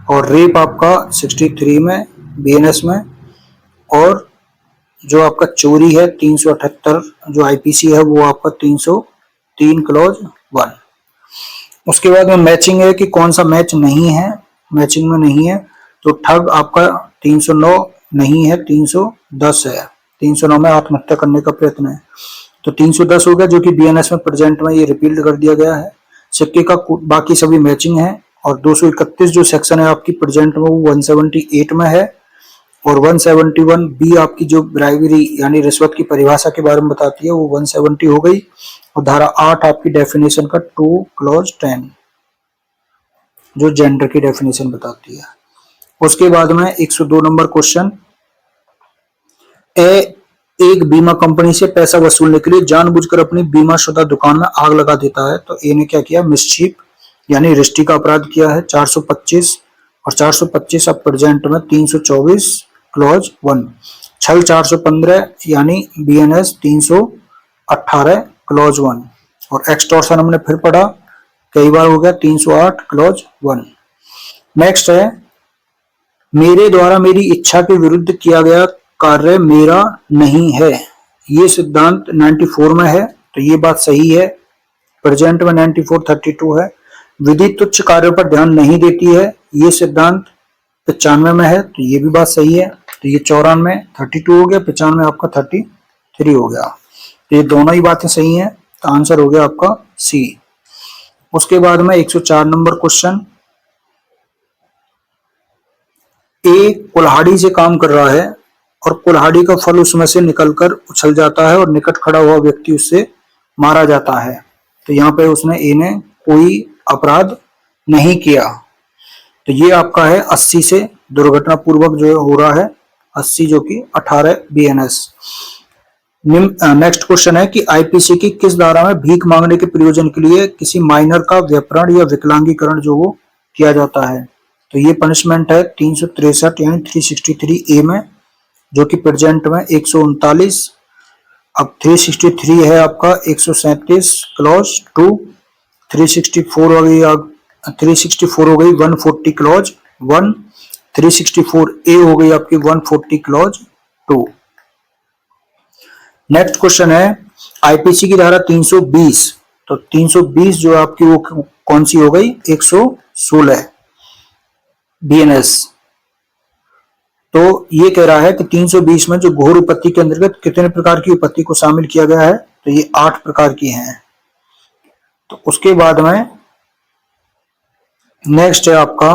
[SPEAKER 1] और रेप आपका 63 में बीएनएस में, और जो आपका चोरी है 378 जो आईपीसी है वो आपका 303 क्लॉज 1। उसके बाद में मैचिंग है कि कौन सा मैच नहीं है, मैचिंग में नहीं है, तो ठग आपका 309 नहीं है, 310 है, 309 में आत्महत्या करने का प्रयत्न है, तो 310 हो गया, जो कि बीएनएस में प्रेजेंट में ये रिपील कर दिया गया है। सिक्के का बाकी सभी मैचिंग है, और 231 जो सेक्शन है आपकी प्रेजेंट में वो 178 में है, और 171 बी आपकी जो ब्राइबरी यानी रिश्वत की परिभाषा के बारे में बताती है वो 170 हो गई, और धारा 8 आपकी डेफिनेशन का 2 क्लॉज 10 जो जेंडर की डेफिनेशन बताती है। उसके बाद में 102 नंबर क्वेश्चन, एक बीमा कंपनी से पैसा वसूलने के लिए जानबूझकर अपनी बीमाशुदा दुकान में आग लगा देता है, तो ए ने क्या किया, मिसचीफ यानी रिष्टी का अपराध किया है 425, और 425 अब प्रेजेंट में 324 क्लॉज 1। छल 415 यानी बीएनएस 318 क्लॉज 1, और एक्सटॉर्शन हमने फिर पढ़ा कई बार हो गया 308 क्लॉज 1। नेक्स्ट है मेरे द्वारा मेरी इच्छा के विरुद्ध किया गया कार्य मेरा नहीं है, ये सिद्धांत 94 में है, तो ये बात सही है, प्रेजेंट में 94-32 है। विधि तुच्छ कार्यों पर ध्यान नहीं देती है, ये सिद्धांत 95 में है, तो ये भी बात सही है, तो ये 94 32 हो गया, 95 आपका 33 हो गया, तो ये दोनों ही बातें सही हैं, तो आंसर हो गया आपका सी। उसके बाद में 104 नंबर क्वेश्चन, ए कुल्हाड़ी से काम कर रहा है और कुल्हाड़ी का फल उसमें से निकलकर उछल जाता है और निकट खड़ा हुआ व्यक्ति उससे मारा जाता है, तो यहाँ पे उसने ए ने कोई अपराध नहीं किया। तो ये आपका है 80 से दुर्घटना पूर्वक जो हो रहा है 80 जो कि 18 BNS। नेक्स्ट क्वेश्चन है कि आईपीसी की किस धारा में भीख मांगने के प्रयोजन के लिए किसी माइनर का व्यपरण या विकलांगीकरण जो वो किया जाता है। तो ये पनिशमेंट है 363 यानी 363A में, जो कि प्रेजेंट में 139। अब 363 है आपका 137 क्लॉज 2, 364 हो गई 364 हो गई 140 क्लॉज 1, 364A हो गई आपकी 140 क्लॉज 2। नेक्स्ट क्वेश्चन है आईपीसी की धारा 320। तो 320 जो आपकी वो कौन सी हो गई 116 BNS। तो ये कह रहा है कि 320 में जो घोर विपत्ति के अंतर्गत कितने प्रकार की विपत्ति को शामिल किया गया है, तो ये 8 प्रकार की हैं। तो उसके बाद में नेक्स्ट है आपका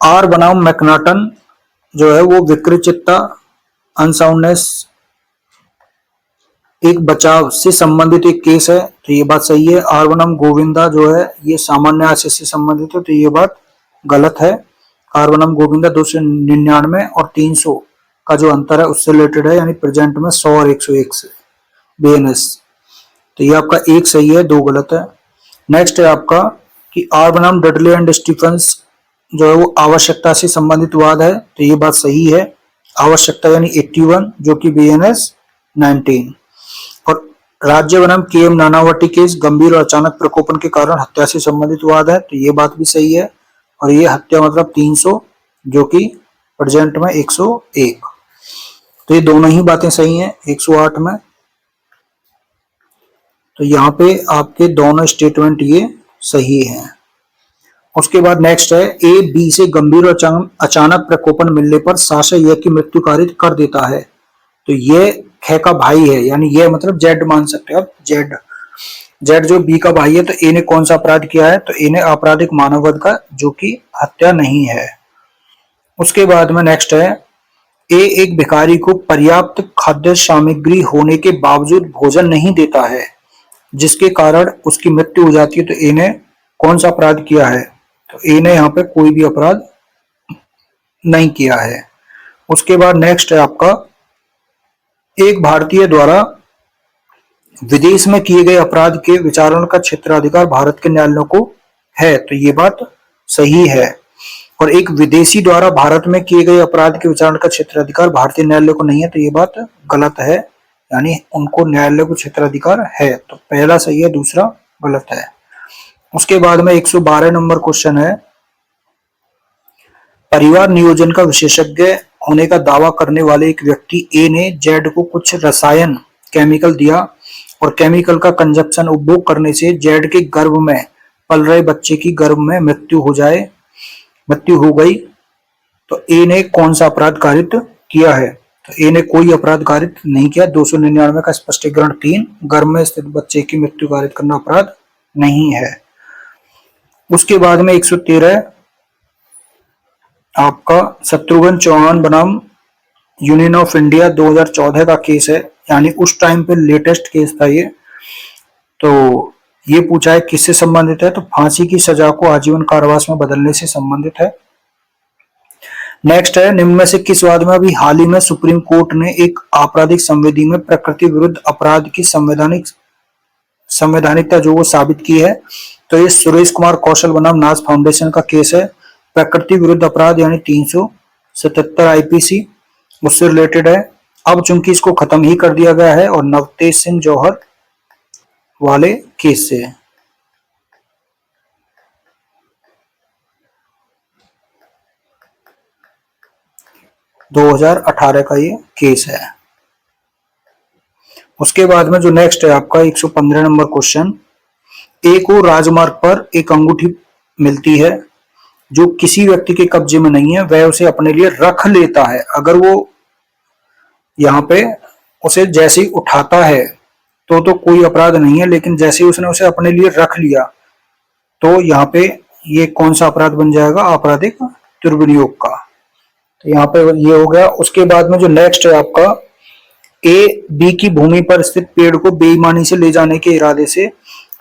[SPEAKER 1] आर बनाम मैकनाटन जो है वो विकृचित्ता अनसाउंडनेस एक बचाव से संबंधित एक केस है, तो ये बात सही है। आर बनाम गोविंदा जो है ये सामान्य आशय से संबंधित है, तो ये बात गलत है। आर बनाम गोविंदा 299 और 300 का जो अंतर है उससे रिलेटेड है, यानी प्रेजेंट में 100 और 101 से BNS। तो ये आपका एक सही है, 2 गलत है। नेक्स्ट है आपका कि आर बनाम डडले एंड स्टीफंस जो है वो आवश्यकता से संबंधित वाद है, तो ये बात सही है। आवश्यकता यानी 81 जो कि BNS 19। और राज्य बनाम KM नानावटी केस गंभीर और अचानक प्रकोपन के कारण हत्या से संबंधित वाद है, तो ये बात भी सही है। और ये हत्या मतलब 300 जो कि प्रेजेंट में 101। तो ये दोनों ही बातें सही हैं 108 में। तो यहाँ पे आपके दोनों स्टेटमेंट ये सही हैं। उसके बाद नेक्स्ट है ए बी से गंभीर और अचानक प्रकोपन मिलने पर साशा यह की मृत्यु कारित कर देता है। तो ये ख का भाई है, यानी ये मतलब जेड मान सकते हो आप, जेड जो बी का भाई है। तो ए ने कौन सा अपराध किया है, तो ए ने आपराधिक मानववध का, जो कि हत्या नहीं है। उसके बाद में नेक्स्ट है ए एक भिखारी को पर्याप्त खाद्य सामग्री होने के बावजूद भोजन नहीं देता है, जिसके कारण उसकी मृत्यु हो जाती है। तो ए ने कौन सा अपराध किया है, तो ए ने यहाँ पे कोई भी अपराध नहीं किया है। उसके बाद नेक्स्ट है आपका एक भारतीय द्वारा विदेश में किए गए अपराध के विचारण का क्षेत्राधिकार भारत के न्यायालयों को है, तो ये बात सही है। और एक विदेशी द्वारा भारत में किए गए अपराध के विचारण का क्षेत्राधिकार भारतीय न्यायालय को नहीं है, तो ये बात गलत है, यानी उनको न्यायालय को क्षेत्राधिकार है। तो पहला सही है, दूसरा गलत है। उसके बाद में 112 नंबर क्वेश्चन है परिवार नियोजन का विशेषज्ञ होने का दावा करने वाले एक व्यक्ति ए ने जेड को कुछ रसायन केमिकल दिया और केमिकल का कंजप्शन उपभोग करने से जेड के गर्भ में पल रहे बच्चे की गर्भ में मृत्यु हो गई। तो ए ने कौन सा अपराध कारित किया है, तो ए ने कोई अपराध कारित नहीं किया। 299 का स्पष्टीकरण 3 गर्भ में स्थित बच्चे की मृत्यु कारित करना अपराध नहीं है। उसके बाद में 113 आपका शत्रुघ्न चौहान बनाम यूनियन ऑफ इंडिया 2014 का केस है, यानी उस टाइम पे लेटेस्ट केस था ये। तो ये पूछा है किससे संबंधित है, तो फांसी की सजा को आजीवन कारावास में बदलने से संबंधित है। नेक्स्ट है निम्न में से किस वाद में अभी हाल ही में सुप्रीम कोर्ट ने एक आपराधिक संवेदी में प्रकृति विरुद्ध अपराध की संवैधानिकता जो वो साबित की है, तो ये सुरेश कुमार कौशल बनाम नाज फाउंडेशन का केस है। प्रकृति विरुद्ध अपराध यानी 377 आईपीसी उससे रिलेटेड है। अब चूंकि इसको खत्म ही कर दिया गया है और नवतेज सिंह जौहर वाले केस से है। दो 2018 का ये केस है। उसके बाद में जो नेक्स्ट है आपका 115 नंबर क्वेश्चन, ए को राजमार्ग पर एक अंगूठी मिलती है जो किसी व्यक्ति के कब्जे में नहीं है, वह उसे अपने लिए रख लेता है। अगर वो यहाँ पे उसे जैसे ही उठाता है तो कोई अपराध नहीं है, लेकिन जैसे ही उसने उसे अपने लिए रख लिया तो यहाँ पे ये कौन सा अपराध बन जाएगा, आपराधिक दुर्विनियोग का। तो यहाँ पे ये हो गया। उसके बाद में जो नेक्स्ट है आपका ए बी की भूमि पर स्थित पेड़ को बेईमानी से ले जाने के इरादे से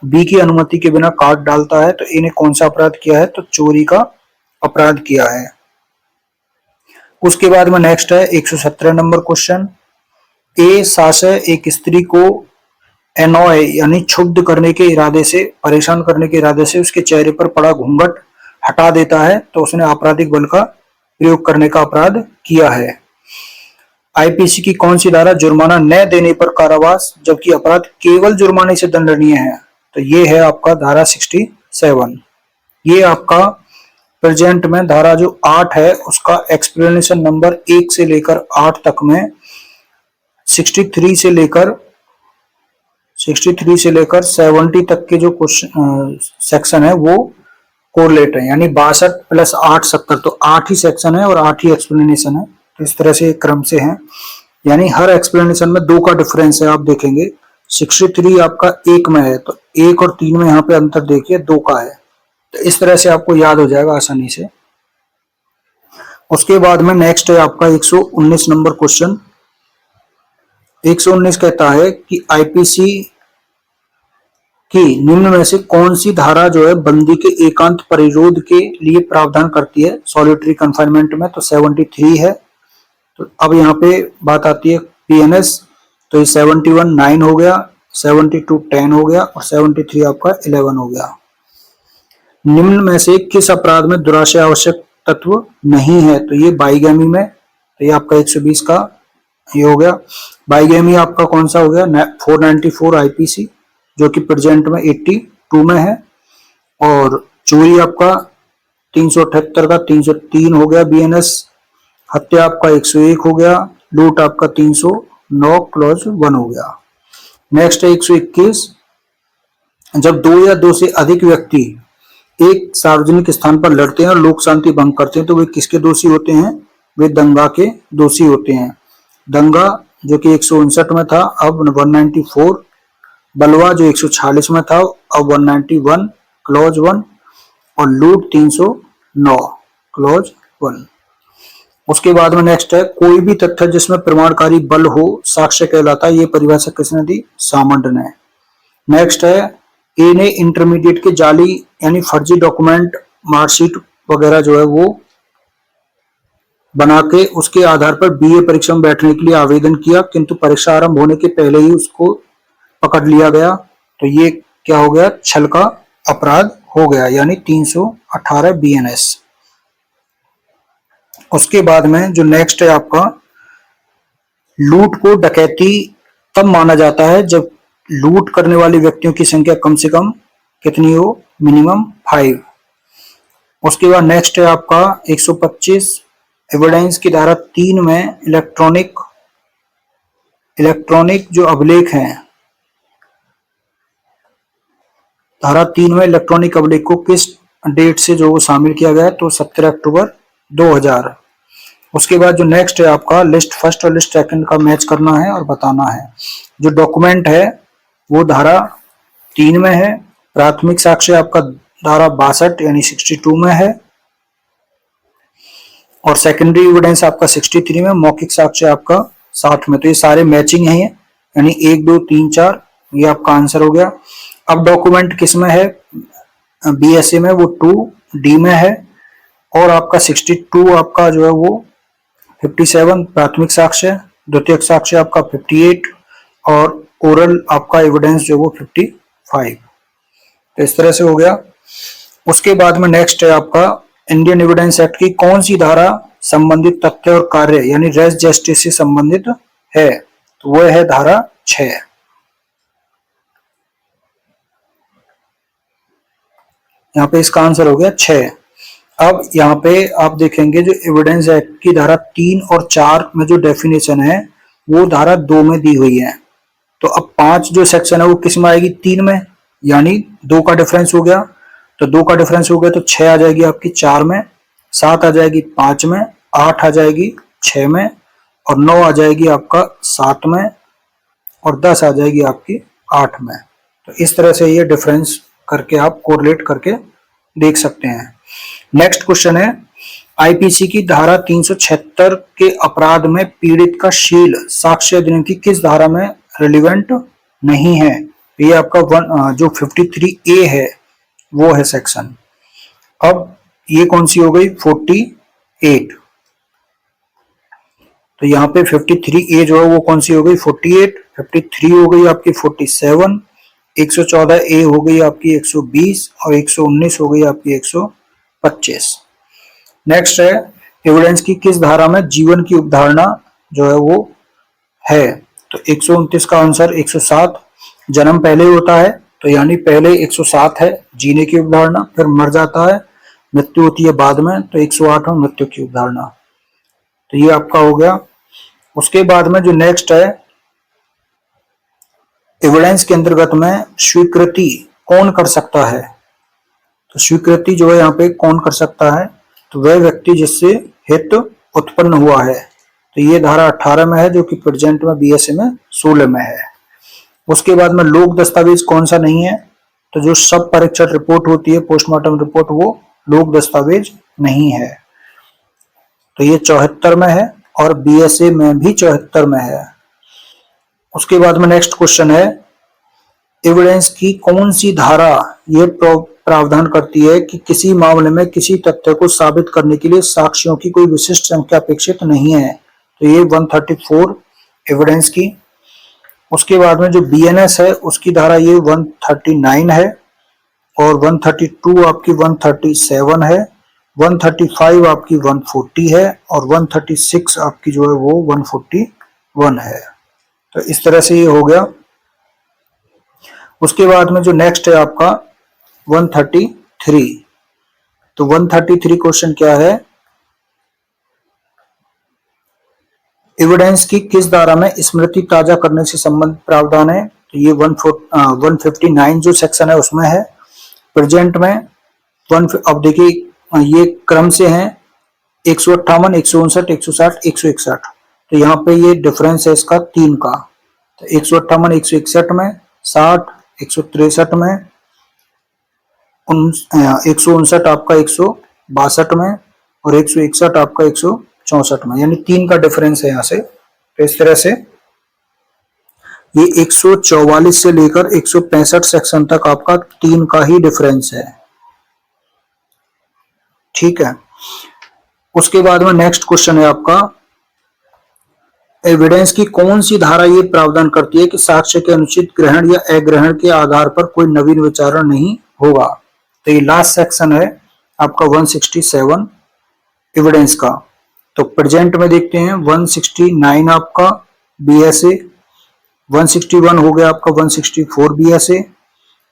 [SPEAKER 1] बी की अनुमति के बिना काट डालता है तो ए ने कौन सा अपराध किया है? तो चोरी का अपराध किया है। उसके बाद में नेक्स्ट है 117 नंबर क्वेश्चन। ए साशय एक स्त्री को एनॉय यानी क्षुब्ध करने के इरादे से, परेशान करने के इरादे से उसके चेहरे पर पड़ा घूंघट हटा देता है तो उसने आपराधिक बल का प्रयोग करने का अपराध किया है। आईपीसी की कौन सी धारा जुर्माना न देने पर कारावास जबकि अपराध केवल जुर्माने से दंडनीय है? तो ये है आपका धारा 67। ये आपका प्रेजेंट में धारा जो 8 है उसका एक्सप्लेनेशन नंबर 1 से लेकर 8 तक में 63 से लेकर 70 तक के जो क्वेश्चन सेक्शन है वो कोरिलेट है, यानी 62 + 8 70, तो 8 ही सेक्शन है और 8 ही एक्सप्लेनेशन है। तो इस तरह से क्रम से है, यानी हर एक्सप्लेनेशन में 2 का डिफरेंस है। आप देखेंगे 63 आपका 1 में है तो 1 और 3 में यहाँ पे अंतर देखिए 2 का है। तो इस तरह से आपको याद हो जाएगा आसानी से। उसके बाद में नेक्स्ट है आपका 119 नंबर क्वेश्चन। 119 कहता है कि आईपीसी की निम्न में से कौन सी धारा जो है बंदी के एकांत परिरोध के लिए प्रावधान करती है सॉलिटरी कन्फाइनमेंट में? तो 73 है। तो अब यहाँ पे बात आती है पीएनएस, तो ये 71 9 हो गया, 72 10 हो गया और 73 आपका 11 हो गया। निम्न में से किस अपराध में दुराशय आवश्यक तत्व नहीं है? तो ये बाइगैमी में, तो ये आपका 120 का ये हो गया। बाइगैमी आपका कौन सा हो गया? 494 आईपीसी जो कि प्रेजेंट में 82 में है। और चोरी आपका 378 का 303 हो गया बीएनएस। हत्या आपका 101 हो गया। लूट आपका 309 क्लॉज 1 हो गया। नेक्स्ट है 121। जब 2 या 2 से अधिक व्यक्ति एक सार्वजनिक स्थान पर लड़ते हैं और लोक शांति भंग करते हैं तो वे किसके दोषी होते हैं? वे दंगा के दोषी होते हैं। दंगा जो कि 159 में था अब 194, बलवा जो 146 में था अब 191 क्लॉज 1 और लूट 309 क्लॉज 1। उसके बाद में नेक्स्ट है कोई भी तथ्य जिसमें प्रमाणकारी बल हो साक्ष्य कहलाता है। ये परिभाषा किसने दी? सामंत ने। नेक्स्ट है ए ने इंटरमीडिएट के जाली यानी फर्जी डॉक्यूमेंट, मार्कशीट वगैरह जो है वो बना के उसके आधार पर बीए परीक्षा में बैठने के लिए आवेदन किया किंतु परीक्षा आरंभ होने के पहले ही उसको पकड़ लिया गया तो ये क्या हो गया? छल का अपराध हो गया, यानी 318 बीएनएस। उसके बाद में जो नेक्स्ट है आपका लूट को डकैती तब माना जाता है जब लूट करने वाले व्यक्तियों की संख्या कम से कम कितनी हो? मिनिमम 5। उसके बाद नेक्स्ट है आपका 125 एविडेंस की धारा 3 में इलेक्ट्रॉनिक जो अभिलेख हैं, धारा 3 में इलेक्ट्रॉनिक अभिलेख को किस डेट से जो शामिल किया गया है? तो 17 अक्टूबर 2000। उसके बाद जो नेक्स्ट है आपका लिस्ट फर्स्ट और लिस्ट सेकंड का मैच करना है और बताना है। जो डॉक्यूमेंट है वो धारा 3 में है। प्राथमिक साक्ष्य आपका धारा 62 यानी 62 में है और सेकेंडरी एविडेंस आपका 63 में, मौखिक साक्ष्य आपका 60 में। तो ये सारे मैचिंग है यानी 1 2 3 4 ये आपका आंसर हो गया। अब डॉक्यूमेंट किस में है? बीएसए में वो 2 डी में है और आपका 62 आपका जो है वो 57 प्राथमिक साक्ष्य, द्वितीयक साक्ष्य आपका 58 और ओरल आपका एविडेंस जो वो 55। तो इस तरह से हो गया। उसके बाद में नेक्स्ट है आपका इंडियन एविडेंस एक्ट की कौन सी धारा संबंधित तथ्य और कार्य यानी रेस जस्टिस से संबंधित है? तो वह है धारा 6। यहाँ पे इसका आंसर हो गया 6। अब यहाँ पे आप देखेंगे जो एविडेंस एक्ट की धारा 3 और 4 में जो डेफिनेशन है वो धारा 2 में दी हुई है। तो अब 5 जो सेक्शन है वो किस में आएगी? 3 में, यानी 2 का डिफरेंस हो गया। तो 2 का डिफरेंस हो गया तो 6 आ जाएगी आपकी 4 में, 7 आ जाएगी 5 में, 8 आ जाएगी 6 में और 9 आ जाएगी आपका 7 में और 10 आ जाएगी आपकी 8 में। तो इस तरह से ये डिफरेंस करके आप कोरिलेट करके देख सकते हैं। नेक्स्ट क्वेश्चन है आईपीसी की धारा 376 के अपराध में पीड़ित का शील साक्ष्य अधिनियम की किस धारा में रिलेवेंट नहीं है? ये आपका जो 53A है वो है सेक्शन। अब ये कौन सी हो गई? 48। तो यहाँ पे 53A जो है वो कौन सी हो गई? 48। 53 हो गई आपकी 47, 114A हो गई आपकी 120 और 119 हो गई आपकी 125। नेक्स्ट है, एविडेंस की किस धारा में जीवन की उपधारणा जो है वो है? तो 129 का आंसर 107। जन्म पहले होता है तो यानी पहले 107 है जीने की उपधारणा, फिर मर जाता है, मृत्यु होती है बाद में, तो 108 है मृत्यु की उपधारणा। तो ये आपका हो गया। उसके बाद में जो नेक्स्ट है, एविडेंस के अंतर्गत में स्वीकृति कौन कर सकता है? तो स्वीकृति जो है यहाँ पे कौन कर सकता है? तो वह व्यक्ति जिससे हित उत्पन्न हुआ है। तो ये धारा 18 में है जो कि प्रेजेंट में बीएसए में 16 में है। उसके बाद में लोक दस्तावेज कौन सा नहीं है? तो जो सब परीक्षण रिपोर्ट होती है, पोस्टमार्टम रिपोर्ट, वो लोक दस्तावेज नहीं है। तो ये 74 में है और बीएसए में भी 74 में है। उसके बाद में नेक्स्ट क्वेश्चन है, एविडेंस की कौन सी धारा ये प्रावधान करती है कि किसी मामले में किसी तथ्य को साबित करने के लिए साक्ष्यों की कोई विशिष्ट संख्या अपेक्षित नहीं है? तो ये 134 एविडेंस की। उसके बाद में जो बीएनएस है उसकी धारा ये 139 है और 132 आपकी 137 है, 135 आपकी 140 है और 136 आपकी जो है वो 141 है। तो इस तरह से ये हो गया। उसके बाद में जो नेक्स्ट है आपका 133। तो 133 क्वेश्चन क्या है? एविडेंस की किस धारा में स्मृति ताजा करने से संबंधित प्रावधान है? तो ये 159 जो सेक्शन है उसमें है। प्रेजेंट में अब देखिए ये क्रम से हैं 158, 159, 160, 161। तो यहाँ पे ये डिफरेंस है इसका 3 का। तो 158, 161 में, 60, 163 में, 159 आपका 162 में और 161 आपका 164 में, यानी 3 का डिफरेंस है यहाँ से। तो इस तरह से ये 144 से लेकर 165 सेक्शन तक आपका 3 का ही डिफरेंस है। ठीक है। उसके बाद में नेक्स्ट क्वेश्चन है आपका, एविडेंस की कौन सी धारा ये प्रावधान करती है कि साक्ष्य के अनुचित ग्रहण या अग्रहण के आधार पर कोई नवीन विचारण नहीं होगा? तो ये लास्ट सेक्शन है आपका 167 एविडेंस का। तो प्रेजेंट में देखते हैं 169 आपका बीएसए, 161 हो गया आपका 164 बीएसए,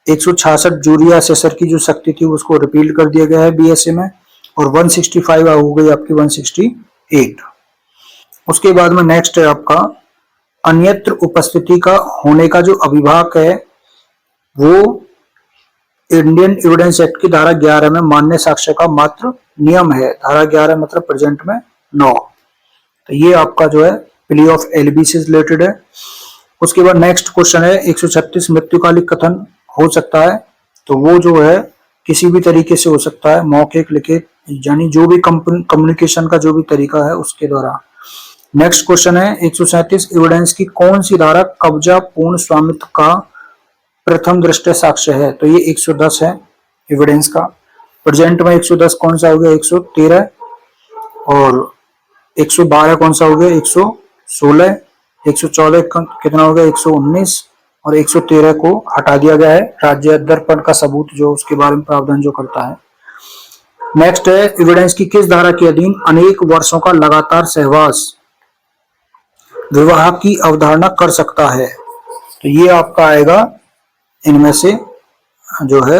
[SPEAKER 1] 166 जूरी असेसर की जो शक्ति थी उसको रिपील कर दिया गया है बीएसए में, और 165 हो गई आपकी 168। उसके बाद में नेक्स्ट है आपका अन्यत्र उपस्थिति का होने का जो अभिभाग है वो इंडियन एविडेंस एक्ट की धारा 11 में मान्य साक्ष्य का मात्र नियम है। धारा 11 मतलब प्रेजेंट में 9। तो ये आपका जो है प्ली ऑफ एलबी से रिलेटेड है। उसके बाद नेक्स्ट क्वेश्चन है 136 मृत्युकालिक कथन हो सकता है? तो वो जो है किसी भी तरीके से हो सकता है, मौखिक, लिखित, यानी जो भी कम्युनिकेशन का जो भी तरीका है उसके द्वारा। नेक्स्ट क्वेश्चन है 137 एविडेंस की कौन सी धारा कब्जा पूर्ण स्वामित्व का प्रथम दृष्टया साक्ष्य है? तो ये 110 है एविडेंस का। प्रेजेंट में 110 कौन सा हो गया? 113। और 112 कौन सा हो गया? 116। 114 कितना हो गया? 119। और 113 को हटा दिया गया है, राज्य अध्यर्पण का सबूत जो उसके बारे में प्रावधान जो करता है। नेक्स्ट है एविडेंस की किस धारा के अधीन अनेक वर्षों का लगातार सहवास विवाह की अवधारणा कर सकता है? तो ये आपका आएगा इनमें से जो है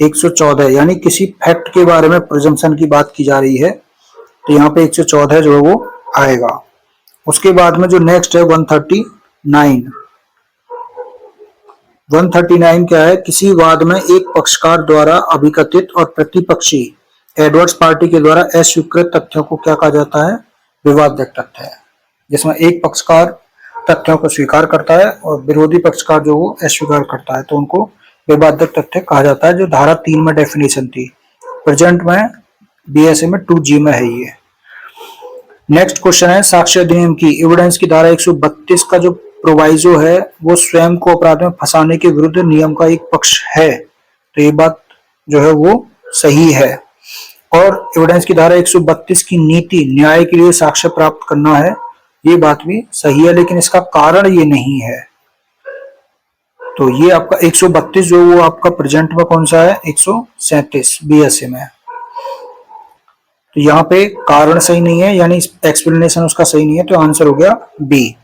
[SPEAKER 1] 114, यानी किसी फैक्ट के बारे में प्रिजम्पशन की बात की जा रही है तो यहाँ पे 114 जो है वो आएगा। उसके बाद में जो नेक्स्ट है 139। 139 क्या है? किसी वाद में एक पक्षकार द्वारा अभिकथित और प्रतिपक्षी एडवर्स पार्टी के द्वारा अस्वीकृत तथ्यों को क्या कहा जाता है? विवादक तथ्य है। जिसमें एक पक्षकार तथ्यों को स्वीकार करता है और विरोधी पक्षकार जो वो अस्वीकार करता है, तो उनको विवादक तथ्य कहा जाता है, जो धारा 3 में डेफिनेशन थी। प्रेजेंट में बीएसए में 2G में है ये। नेक्स्ट क्वेश्चन है साक्ष्य अधिनियम की एविडेंस की धारा 132 का जो प्रोवाइजो है वो स्वयं को अपराध में फंसाने के विरुद्ध नियम का एक पक्ष है, तो ये बात जो है वो सही है। और एविडेंस की धारा 132 की नीति न्याय के लिए साक्ष्य प्राप्त करना है, ये बात भी सही है, लेकिन इसका कारण ये नहीं है। तो ये आपका 132 जो वो आपका प्रेजेंट में कौन सा है, 137 बीएसए में। तो यहाँ पे कारण सही नहीं है, यानी एक्सप्लेनेशन उसका सही नहीं है, तो आंसर हो गया बी।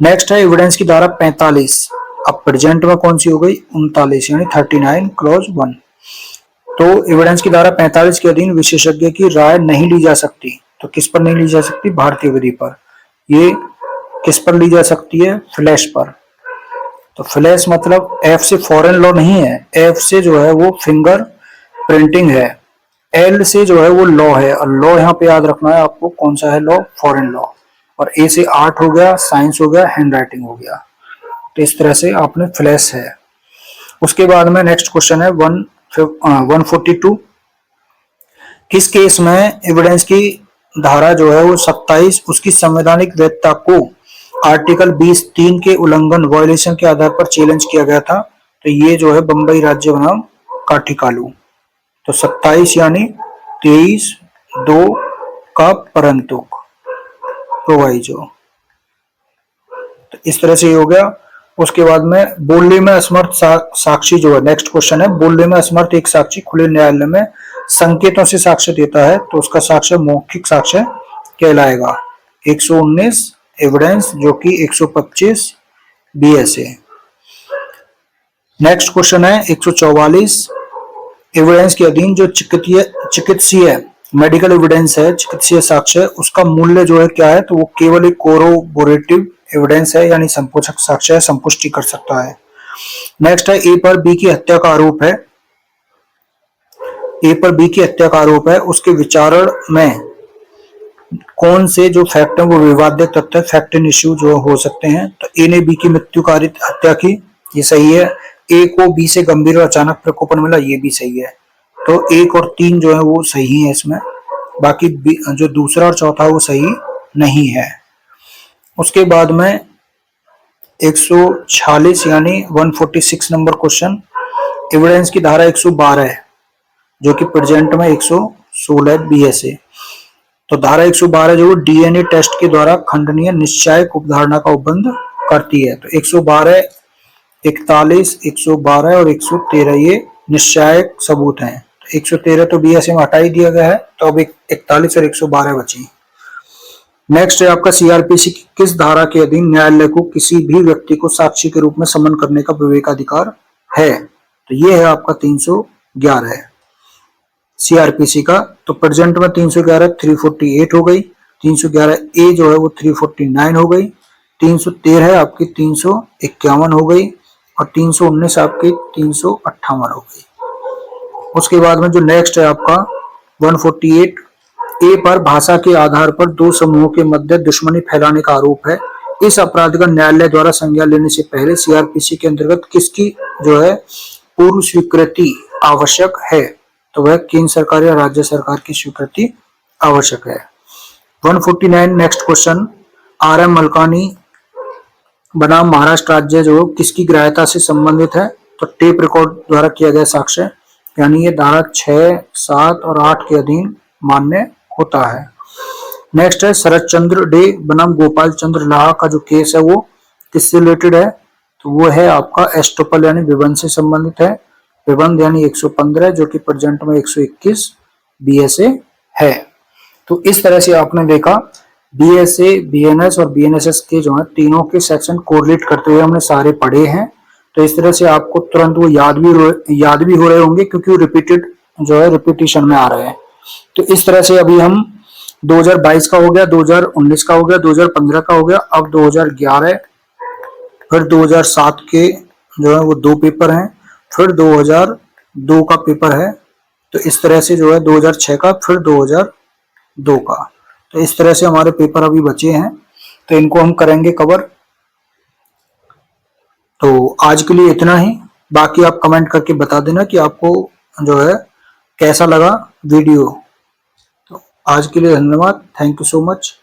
[SPEAKER 1] नेक्स्ट है एविडेंस की धारा 45, अब प्रेजेंट में कौन सी हो गई, 39 यानी 39 क्लॉज 1। तो एविडेंस की धारा 45 के अधीन विशेषज्ञ की राय नहीं ली जा सकती, तो किस पर नहीं ली जा सकती, भारतीय विधि पर। ये किस पर ली जा सकती है, फ्लैश पर। तो फ्लैश मतलब एफ से फॉरेन लॉ नहीं है, एफ से जो है वो फिंगर प्रिंटिंग है, एल से जो है वो लॉ है, और लॉ यहाँ पे याद रखना है आपको कौन सा है लॉ, फॉरेन लॉ। और ए से आर्ट हो गया, साइंस हो गया, हैंड राइटिंग हो गया। तो इस तरह से आपने फ्लैश है। उसके बाद में नेक्स्ट क्वेश्चन है 142, किस केस में एविडेंस की धारा जो है वो 27 उसकी संवैधानिक वैधता को आर्टिकल 20(3) के उल्लंघन वायलेशन के आधार पर चैलेंज किया गया था, तो ये जो है बंबई राज्य बनाम काठीकालू। तो 27 यानी 23(2) का परंतुक प्रोवाइजो। तो इस तरह से ये हो गया। उसके बाद में बोलने में असमर्थ साक्षी जो है, नेक्स्ट क्वेश्चन है, बोलने में असमर्थ एक साक्षी खुले न्यायालय में संकेतों से साक्ष्य देता है, तो उसका साक्ष्य मौखिक साक्ष्य कहलाएगा। 119 एविडेंस जो कि 125 बीएसए। नेक्स्ट क्वेश्चन है 144, एविडेंस के अधीन जो चिकित्सीय मेडिकल एविडेंस है, चिकित्सीय साक्ष्य, उसका मूल्य जो है क्या है, तो वो केवल एक कोरोबोरेटिव एविडेंस है, यानी संपोषक साक्ष्य है, संपुष्टि कर सकता है। नेक्स्ट है ए पर बी की हत्या का आरोप है, ए पर बी की हत्या का आरोप है, उसके विचारण में कौन से जो फैक्ट है वो विवाद्य तथ्य फैक्ट इन इश्यू जो हो सकते हैं। तो ए ने बी की मृत्युकारित हत्या की, ये सही है। ए को बी से गंभीर और अचानक प्रकोपन मिला, ये भी सही है। तो 1 और 3 जो है वो सही है इसमें, बाकी जो दूसरा और चौथा वो सही नहीं है। उसके बाद में 146 यानी 146 नंबर क्वेश्चन, एविडेंस की धारा 112 है जो कि प्रेजेंट में 116 बीएसए। तो धारा 112 जो डीएनए टेस्ट के द्वारा खंडनीय निश्चायक उपधारणा का उपबंध करती है। तो 112, 41, 112 और 113 ये निश्चायक सबूत हैं। 113 तो बीएसए में हटा ही दिया गया है, तो अब 41 और 112 बची। नेक्स्ट है आपका सीआरपीसी की किस धारा के अधीन न्यायालय को किसी भी व्यक्ति को साक्षी के रूप में समन करने का विवेकाधिकार है, तो ये है आपका 311 है सीआरपीसी का। तो प्रेजेंट में 311 348 हो गई, 311 ए जो है वो 349 हो गई, 313 आपकी 351 हो गई, और 319 आपकी 358 हो गई। उसके बाद में जो नेक्स्ट है आपका 148, ए पर भाषा के आधार पर दो समूहों के मध्य दुश्मनी फैलाने का आरोप है। इस अपराध का न्यायालय द्वारा संज्ञान लेने से पहले सीआरपीसी के अंतर्गत किसकी जो है पूर्व स्वीकृति आवश्यक है, तो वह केंद्र सरकार या राज्य सरकार की स्वीकृति आवश्यक है। 149 नेक्स्ट क्वेश्चन, आर.एम. मलकानी बनाम महाराष्ट्र राज्य जो किसकी ग्राह्यता से संबंधित है, तो टेप रिकॉर्ड द्वारा किया गया साक्ष्य, यानी ये धारा 6, 7 और 8 के अधीन मान्य होता है। नेक्स्ट है शरद चंद्र डे बनाम गोपाल चंद्र लाहा का जो केस है वो किससे रिलेटेड है, तो वो है आपका एस्टोपल यानी विबंध से संबंधित है। विबंध यानी 115 जो कि प्रेजेंट में 121 बीएसए है। तो इस तरह से आपने देखा बीएसए, बीएनएस और बीएनएसएस के जो है तीनों के सेक्शन कोरिलेट करते हुए हमने सारे पढ़े हैं। तो इस तरह से आपको तुरंत वो याद भी हो रहे होंगे, क्योंकि वो रिपीटेड जो है रिपीटिशन में आ रहे हैं। तो इस तरह से अभी हम 2022 का हो गया, 2019 का हो गया, 2015 का हो गया, अब 2011 फिर 2007 के जो है वो 2 पेपर हैं, फिर 2002 का पेपर है। तो इस तरह से जो है 2006 का, फिर 2002 का। तो इस तरह से हमारे पेपर अभी बचे हैं, तो इनको हम करेंगे कवर। तो आज के लिए इतना ही, बाकी आप कमेंट करके बता देना कि आपको जो है कैसा लगा वीडियो। आज के लिए धन्यवाद। Thank you so much.